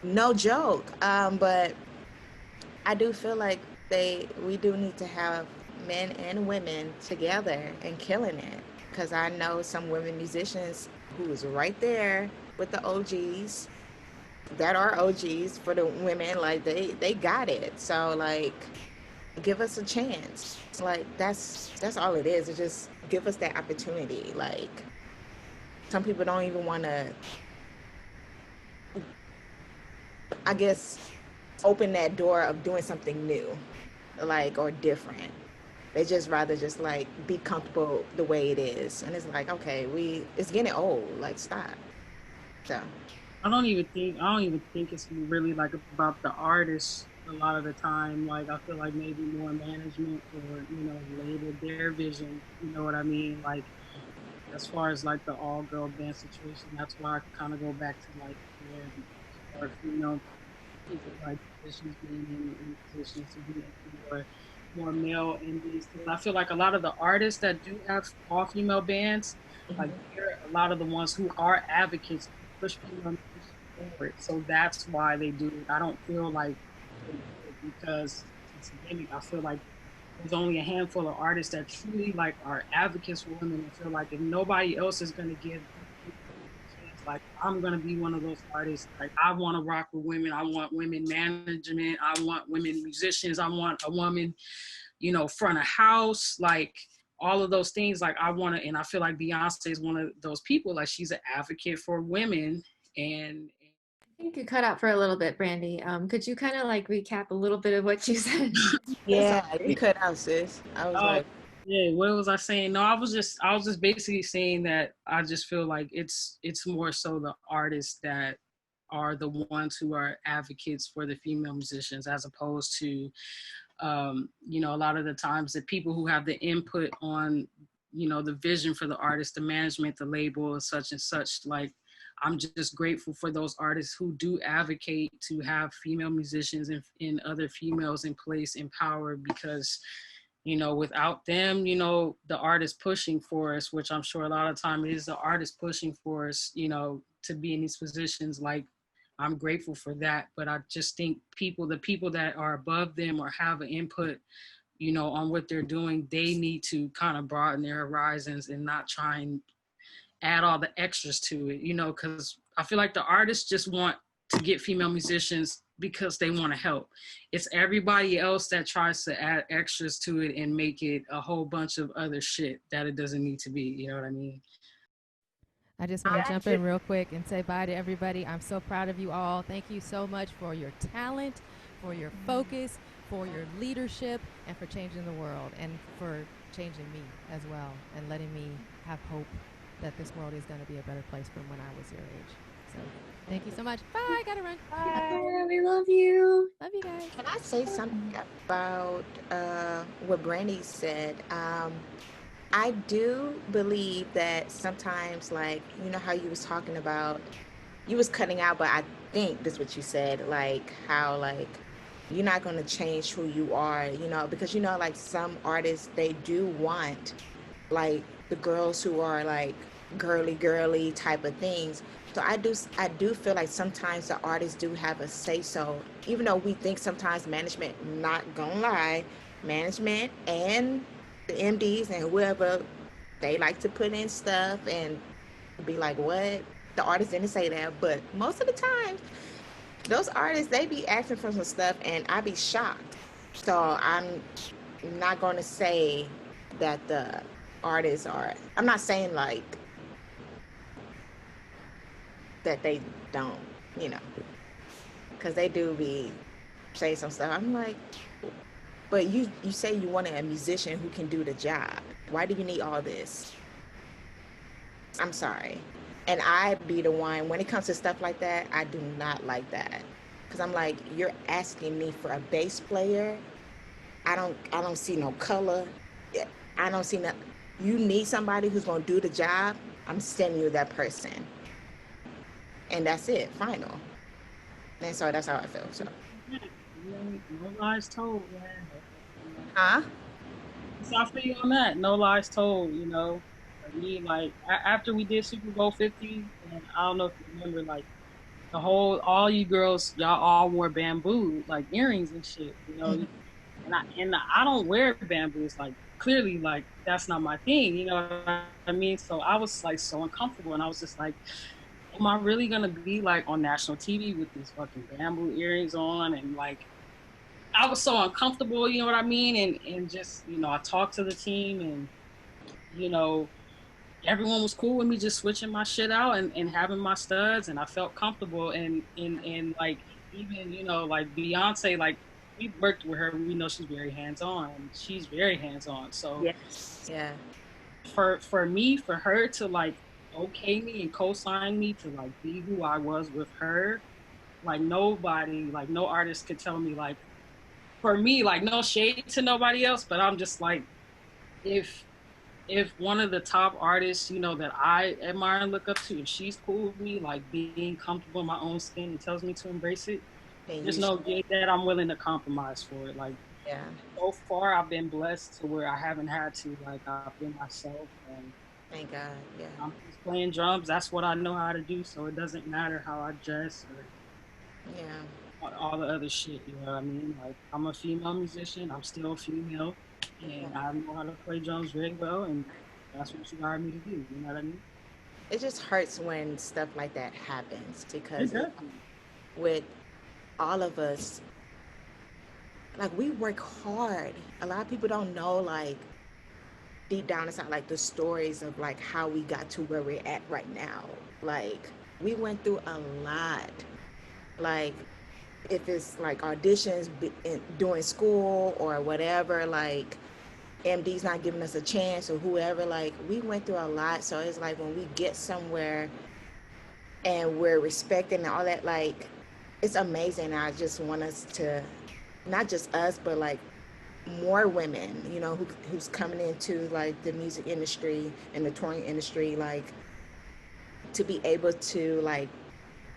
no joke. But I do feel like we do need to have men and women together and killing it, because I know some women musicians who is right there with the OGs that are OGs for the women. Like they got it. So like, give us a chance. Like that's all it is. It's just give us that opportunity. Like some people don't even want to, I guess, open that door of doing something new, like, or different. They just rather just like be comfortable the way it is. And it's like, okay, it's getting old. Like, stop. So I don't even think it's really like about the artist a lot of the time. Like I feel like maybe more management or, label their vision, you know what I mean? Like as far as like the all girl band situation, that's why I kind of go back to like where or people like positions being in positions to be in more male indies. Because I feel like a lot of the artists that do have all female bands, like they're a lot of the ones who are advocates to push female musicians forward. So that's why they do it. I don't feel like they do it because it's a gimmick. I feel like there's only a handful of artists that truly like are advocates for women and feel like if nobody else is going to give like I'm gonna be one of those artists. Like I want to rock with women. I want women management. I want women musicians. I want a woman, front of house. Like all of those things. Like I want to, and I feel like Beyonce is one of those people. Like she's an advocate for women. And I think you cut out for a little bit, Brandi. Could you kind of like recap a little bit of what you said? yeah, you cut out, sis. I was like, yeah, what was I saying? No, I was just basically saying that I just feel like it's more so the artists that are the ones who are advocates for the female musicians as opposed to a lot of the times the people who have the input on the vision for the artist, the management, the label, such and such. Like I'm just grateful for those artists who do advocate to have female musicians and other females in place in power because without them, the artist pushing for us, which I'm sure a lot of time it is the artist pushing for us, to be in these positions. Like I'm grateful for that. But I just think the people that are above them or have an input, on what they're doing, they need to kind of broaden their horizons and not try and add all the extras to it, because I feel like the artists just want to get female musicians because they want to help. It's everybody else that tries to add extras to it and make it a whole bunch of other shit that it doesn't need to be. You know what I mean? I just want to jump in real quick and say bye to everybody. I'm so proud of you all. Thank you so much for your talent, for your focus, for your leadership, and for changing the world and for changing me as well and letting me have hope that this world is going to be a better place from when I was your age. So thank you so much. Bye. Gotta run. Bye. We love you. Love you guys. Can I say something about what Brandi said? I do believe that sometimes, like, how you was talking about, you was cutting out, but I think this is what you said, like how like you're not going to change who you are, because like some artists, they do want like the girls who are like girly type of things. So I do feel like sometimes the artists do have a say so, even though we think sometimes management, not gonna lie, management and the MDs and whoever, they like to put in stuff and be like, what? The artist didn't say that. But most of the time, those artists, they be asking for some stuff and I be shocked. So I'm not going to say that the artists are, I'm not saying like that they don't, because they do be say some stuff. I'm like, but you say you want a musician who can do the job. Why do you need all this? I'm sorry. And I be the one, when it comes to stuff like that, I do not like that. Because I'm like, you're asking me for a bass player. I don't see no color. I don't see no, you need somebody who's going to do the job. I'm sending you that person. And that's it, final. And so that's how I feel. So. No lies told, man. Huh? So I feel you on that. No lies told, Like me, like after we did Super Bowl 50, and I don't know if you remember, like all you girls, y'all all wore bamboo, like earrings and shit, And I don't wear bamboos, like clearly, like that's not my thing, you know what I mean? So I was like so uncomfortable, and I was just like, am I really gonna be like on national TV with these fucking bamboo earrings on? And like, I was so uncomfortable, you know what I mean? And just, I talked to the team and, everyone was cool with me just switching my shit out and having my studs, and I felt comfortable and like even, like Beyonce, like we worked with her. We know she's very hands-on. She's very hands-on. So Yes. Yeah. For me, for her to like okay me and co-sign me to like be who I was with her, like nobody, like no artist could tell me like, for me, like no shade to nobody else, but I'm just like, if one of the top artists, you know, that I admire and look up to, if she's cool with me, like being comfortable in my own skin and tells me to embrace it, there's no gate that I'm willing to compromise for it. Like, yeah. So far, I've been blessed to where I haven't had to. Like, I've been myself, and thank God. Yeah. I'm just playing drums. That's what I know how to do. So it doesn't matter how I dress or all the other shit. You know what I mean? Like, I'm a female musician. I'm still female, and I know how to play drums very well. And that's what you hired me to do. You know what I mean? It just hurts when stuff like that happens because with all of us, like we work hard. A lot of people don't know, like deep down inside, like the stories of like how we got to where we're at right now. Like we went through a lot. Like if it's like auditions doing school or whatever, like MD's not giving us a chance or whoever, like we went through a lot. So it's like when we get somewhere and we're respecting and all that, like it's amazing. I just want us to, not just us, but like more women, you know, who's coming into like the music industry and the touring industry, like to be able to like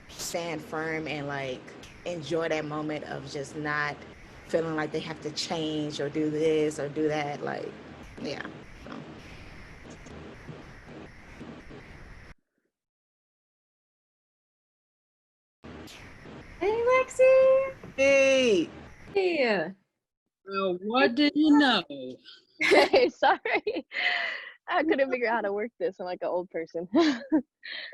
stand firm and like enjoy that moment of just not feeling like they have to change or do this or do that. Like, yeah. So. Hey, Lexii. Hey. Hey. Well, what did you know? Hey, sorry. I couldn't figure out how to work this. I'm like an old person.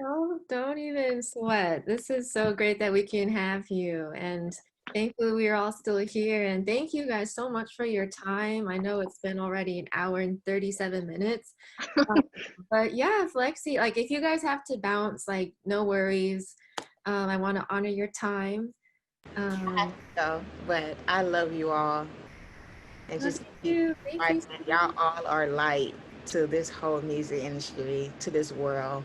Oh, don't even sweat. This is so great that we can have you. And thankfully, we are all still here. And thank you guys so much for your time. I know it's been already an hour and 37 minutes. But yeah, Lexii, like if you guys have to bounce, like no worries. I want to honor your time. But I love you all. And just keep fighting. Y'all all are light to this whole music industry, to this world.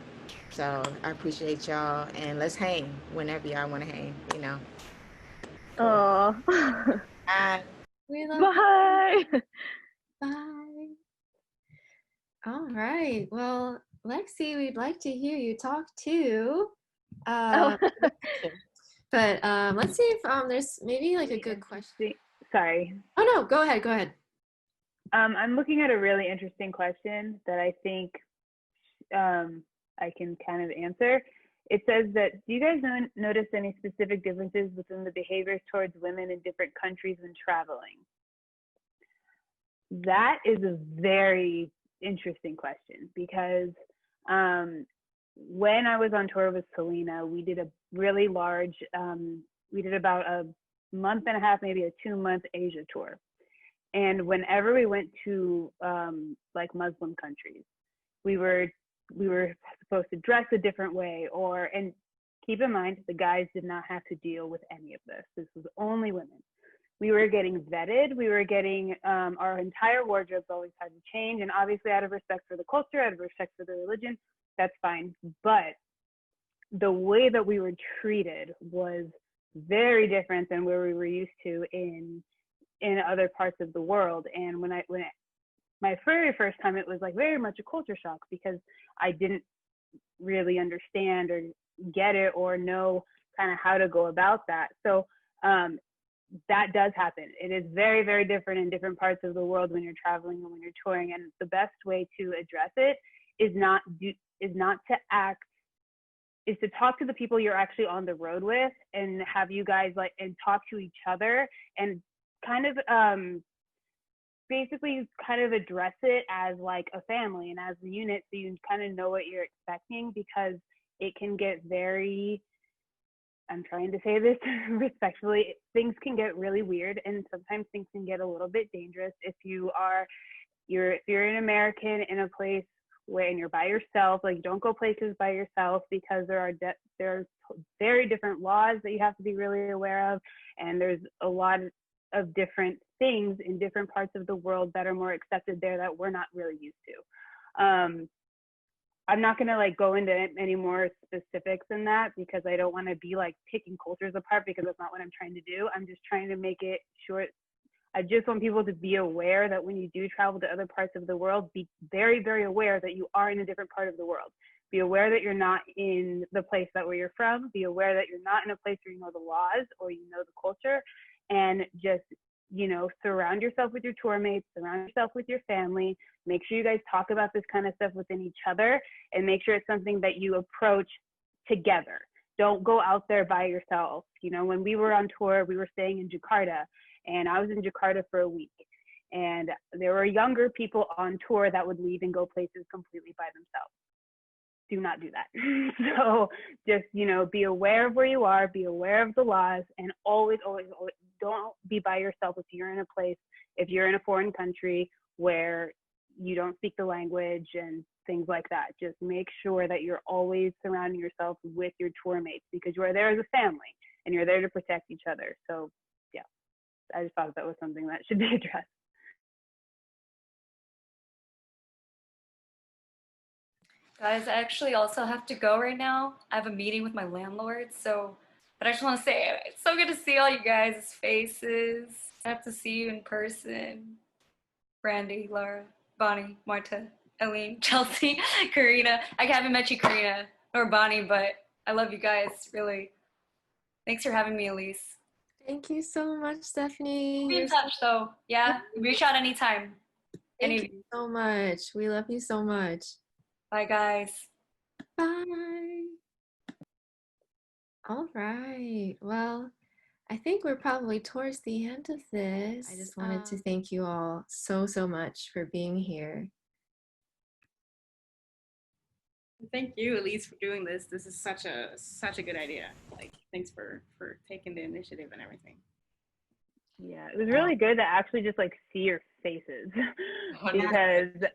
So I appreciate y'all, and let's hang whenever y'all want to hang, you know. Oh. Bye. Bye. Bye. All right. Well, Lexii, we'd like to hear you talk too. But let's see if there's maybe like a good question. Sorry. Oh no, go ahead. Go ahead. I'm looking at a really interesting question that I think I can kind of answer. It says that, do you guys notice any specific differences within the behaviors towards women in different countries when traveling? That is a very interesting question because when I was on tour with Selena, we did a really large, we did about a month and a half, maybe a 2-month Asia tour. And whenever we went to like Muslim countries, we were supposed to dress a different way, and keep in mind, the guys did not have to deal with any of this. This was only women. We were getting vetted. We were getting, our entire wardrobes always had to change. And obviously out of respect for the culture, out of respect for the religion, that's fine. But the way that we were treated was very different than where we were used to in other parts of the world. And when my very first time, it was like very much a culture shock because I didn't really understand or get it or know kind of how to go about that. So that does happen. It is very, very different in different parts of the world when you're traveling and when you're touring. And the best way to address it is to talk to the people you're actually on the road with and have you guys and talk to each other and kind of basically kind of address it as like a family and as a unit, so you kind of know what you're expecting, because it can get very, I'm trying to say this respectfully, things can get really weird and sometimes things can get a little bit dangerous if you're an American in a place when you're by yourself. Like, don't go places by yourself because there's very different laws that you have to be really aware of, and there's a lot of different things in different parts of the world that are more accepted there that we're not really used to. I'm not going to like go into any more specifics than that because I don't want to be like picking cultures apart, because that's not what I'm trying to do. I'm just trying to make it short. I just want people to be aware that when you do travel to other parts of the world, be very, very aware that you are in a different part of the world. Be aware that you're not in the place that where you're from. Be aware that you're not in a place where you know the laws or you know the culture, and just, you know, surround yourself with your tour mates, surround yourself with your family. Make sure you guys talk about this kind of stuff within each other, and make sure it's something that you approach together. Don't go out there by yourself. You know, when we were on tour, we were staying in Jakarta, and I was in Jakarta for a week. And there were younger people on tour that would leave and go places completely by themselves. Do not do that. So just, you know, be aware of where you are, be aware of the laws, and always, always, always don't be by yourself if you're in a place, if you're in a foreign country where you don't speak the language and things like that. Just make sure that you're always surrounding yourself with your tour mates, because you are there as a family and you're there to protect each other. So yeah, I just thought that was something that should be addressed. Guys, I actually also have to go right now. I have a meeting with my landlord, but I just want to say it's so good to see all you guys' faces. I have to see you in person. Brandi, Laura, Bonnie, Marta, Eileen, Chelsea, Karina. I haven't met you, Karina, or Bonnie, but I love you guys, really. Thanks for having me, Elise. Thank you so much, Stephanie. Be in touch, though. Yeah? Reach out anytime. Thank you so much. We love you so much. Bye, guys. Bye. All right. Well, I think we're probably towards the end of this. I just wanted to thank you all so, so much for being here. Thank you, Elise, for doing this. This is such a good idea. Like, thanks for taking the initiative and everything. Yeah, it was really good to actually just like see your faces because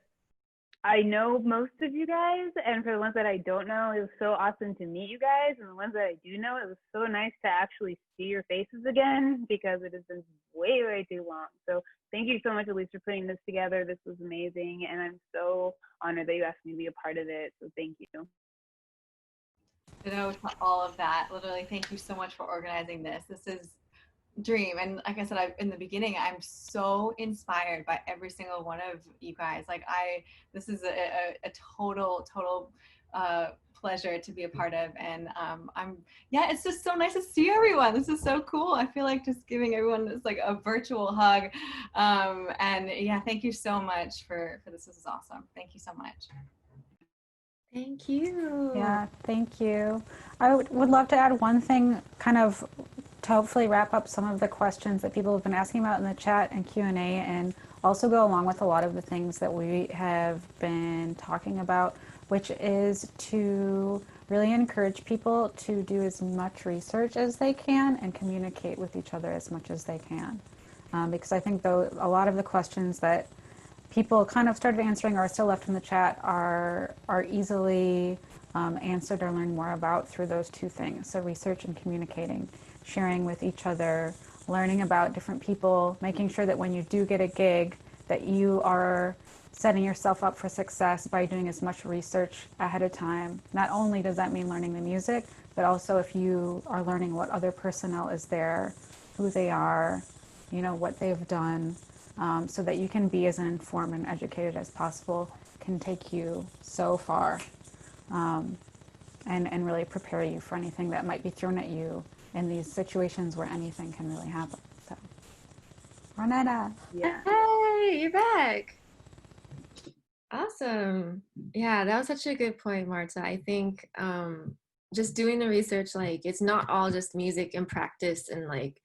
I know most of you guys, and for the ones that I don't know, it was so awesome to meet you guys. And the ones that I do know, it was so nice to actually see your faces again, because it has been way, way too long. So thank you so much, Elise, for putting this together. This was amazing, and I'm so honored that you asked me to be a part of it. So thank you. To all of that. Literally, thank you so much for organizing this. This is dream. And like I said, in the beginning, I'm so inspired by every single one of you guys. Like this is a total pleasure to be a part of. And it's just so nice to see everyone. This is so cool. I feel like just giving everyone this like a virtual hug. And yeah, thank you so much for this. This is awesome. Thank you so much. Thank you. Yeah, thank you. I would love to add one thing, kind of to hopefully wrap up some of the questions that people have been asking about in the chat and Q&A, and also go along with a lot of the things that we have been talking about, which is to really encourage people to do as much research as they can and communicate with each other as much as they can. Because I think though a lot of the questions that people kind of started answering or are still left in the chat are easily answered or learned more about through those two things. So research and communicating, sharing with each other, learning about different people, making sure that when you do get a gig that you are setting yourself up for success by doing as much research ahead of time. Not only does that mean learning the music, but also if you are learning what other personnel is there, who they are, you know, what they've done, so that you can be as informed and educated as possible, can take you so far, and really prepare you for anything that might be thrown at you in these situations where anything can really happen. So, Arnetta. Yeah. Hey, you're back. Awesome. Yeah, that was such a good point, Marta. I think just doing the research, like it's not all just music and practice, and like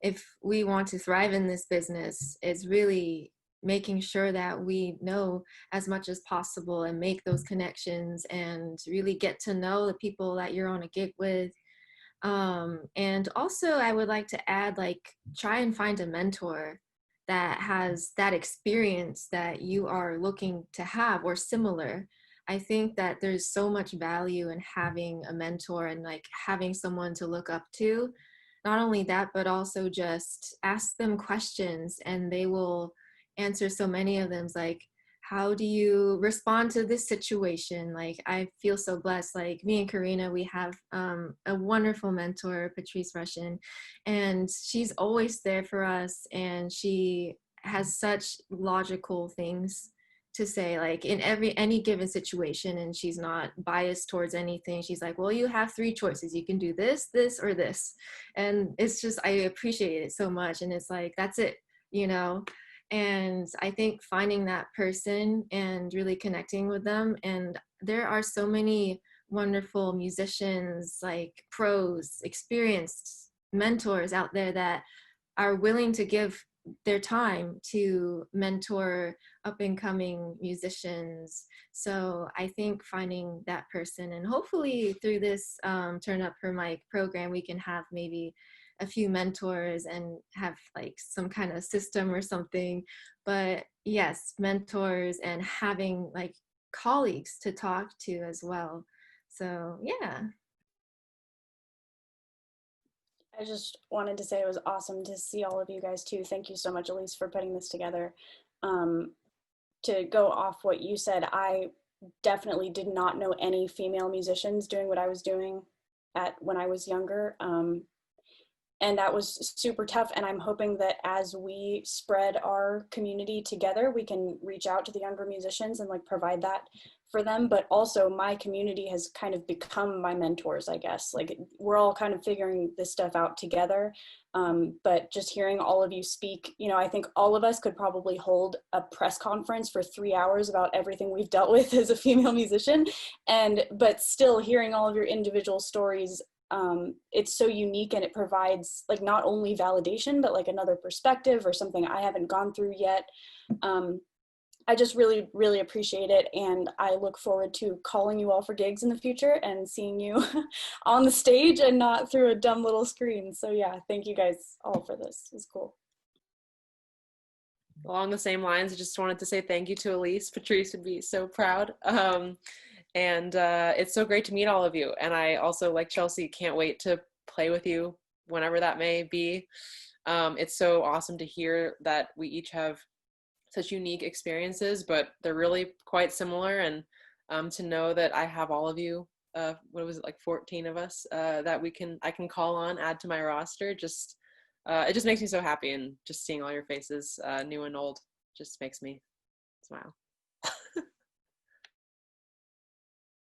if we want to thrive in this business, it's really making sure that we know as much as possible and make those connections and really get to know the people that you're on a gig with. And also I would like to add, like, try and find a mentor that has that experience that you are looking to have or similar. I think that there's so much value in having a mentor and like having someone to look up to. not only that, but also just ask them questions and they will answer so many of them. It's like, how do you respond to this situation? Like, I feel so blessed. Like, me and Karina, we have a wonderful mentor, Patrice Rushin, and she's always there for us. And she has such logical things to say, like in any given situation, and she's not biased towards anything. She's like, well, you have three choices. You can do this, this, or this. And it's just, I appreciate it so much. And it's like, that's it, you know? And I think finding that person and really connecting with them. And there are so many wonderful musicians, like pros, experienced mentors out there that are willing to give their time to mentor up and coming musicians. So I think finding that person, and hopefully through this Turn Up Her Mic program, we can have maybe a few mentors and have like some kind of system or something. But yes, mentors and having like colleagues to talk to as well. So yeah. I just wanted to say it was awesome to see all of you guys too. Thank you so much, Elise, for putting this together. To go off what you said, I definitely did not know any female musicians doing what I was doing when I was younger. And that was super tough. And I'm hoping that as we spread our community together, we can reach out to the younger musicians and like provide that for them. But also my community has kind of become my mentors, I guess. Like we're all kind of figuring this stuff out together. But just hearing all of you speak, you know, I think all of us could probably hold a press conference for 3 hours about everything we've dealt with as a female musician. But still hearing all of your individual stories, it's so unique, and it provides like not only validation, but like another perspective or something I haven't gone through yet. I just really, really appreciate it. And I look forward to calling you all for gigs in the future and seeing you on the stage and not through a dumb little screen. So yeah, thank you guys all for this. It was cool. Along the same lines, I just wanted to say thank you to Elise. Patrice would be so proud. And it's so great to meet all of you. And I also, like Chelsea, can't wait to play with you whenever that may be. It's so awesome to hear that we each have such unique experiences, but they're really quite similar. And to know that I have all of you, what was it, like 14 of us, that I can call on, add to my roster, just it just makes me so happy. And just seeing all your faces, new and old, just makes me smile.